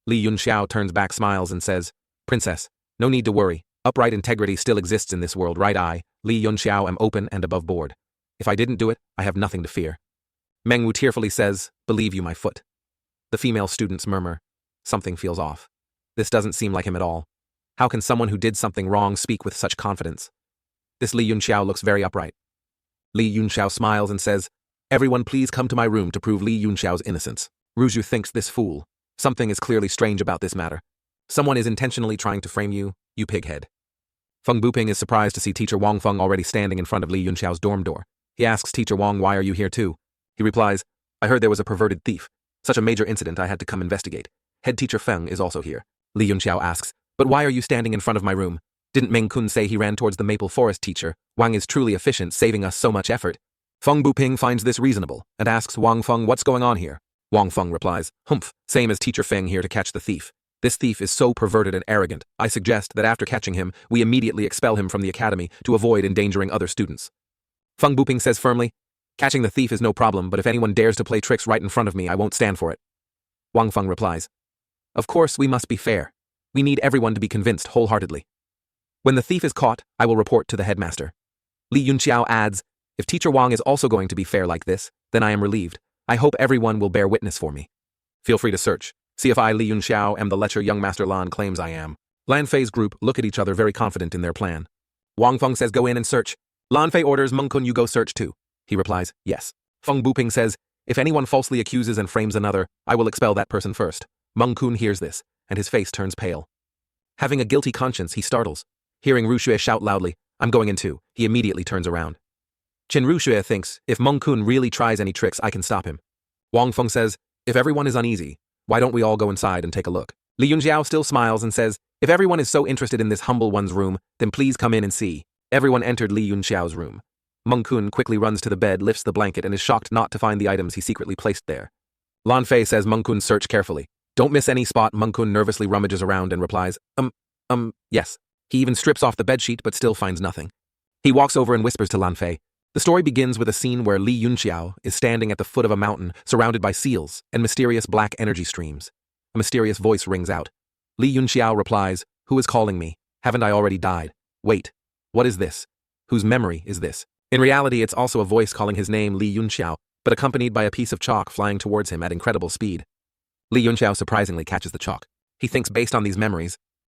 Li Yunxiao turns back, smiles, and says, Princess, no need to worry. Upright integrity still exists in this world, right? I, Li Yunxiao, am open and above board. If I didn't do it, I have nothing to fear. Mengwu tearfully says, believe you, my foot. The female students murmur, something feels off. This doesn't seem like him at all. How can someone who did something wrong speak with such confidence? This Li Yunxiao looks very upright. Li Yunxiao smiles and says, everyone please come to my room to prove Li Yunxiao's innocence. Rouge thinks this fool. Something is clearly strange about this matter. Someone is intentionally trying to frame you, you pighead. Feng Buping is surprised to see teacher Wang Feng already standing in front of Li Yunxiao's dorm door. He asks teacher Wang, why are you here too? He replies, I heard there was a perverted thief. Such a major incident I had to come investigate. Head teacher Feng is also here. Li Yunxiao asks, but why are you standing in front of my room? Didn't Meng Kun say he ran towards the maple forest, teacher? Wang is truly efficient, saving us so much effort. Feng Buping finds this reasonable and asks Wang Feng what's going on here. Wang Feng replies, humph, same as teacher Feng here to catch the thief. This thief is so perverted and arrogant, I suggest that after catching him, we immediately expel him from the academy to avoid endangering other students. Feng Buping says firmly, catching the thief is no problem, but if anyone dares to play tricks right in front of me, I won't stand for it. Wang Feng replies, of course we must be fair. We need everyone to be convinced wholeheartedly. When the thief is caught, I will report to the headmaster. Li Yunxiao adds, if teacher Wang is also going to be fair like this, then I am relieved. I hope everyone will bear witness for me. Feel free to search. See if I, Li Yunxiao, am the lecher young Master Lan claims I am. Lan Fei's group look at each other very confident in their plan. Wang Feng says go in and search. Lan Fei orders Meng Kun you go search too. He replies, yes. Feng Buping says, if anyone falsely accuses and frames another, I will expel that person first. Meng Kun hears this, and his face turns pale. Having a guilty conscience, he startles. Hearing Ruxue shout loudly, I'm going in too, he immediately turns around. Qin Ruxue thinks, if Meng Kun really tries any tricks, I can stop him. Wang Feng says, if everyone is uneasy, why don't we all go inside and take a look? Li Yunxiao still smiles and says, if everyone is so interested in this humble one's room, then please come in and see. Everyone entered Li Yunxiao's room. Meng Kun quickly runs to the bed, lifts the blanket, and is shocked not to find the items he secretly placed there. Lan Fei says Meng Kun search carefully. Don't miss any spot. Meng Kun nervously rummages around and replies, yes. He even strips off the bedsheet but still finds nothing. He walks over and whispers to Lan Fei. The story begins with a scene where Li Yunxiao is standing at the foot of a mountain surrounded by seals and mysterious black energy streams. A mysterious voice rings out. Li Yunxiao replies, who is calling me? Haven't I already died? Wait, what is this? Whose memory is this? In reality, it's also a voice calling his name Li Yunxiao, but accompanied by a piece of chalk flying towards him at incredible speed. Li Yunxiao surprisingly catches the chalk. He thinks based on these memories,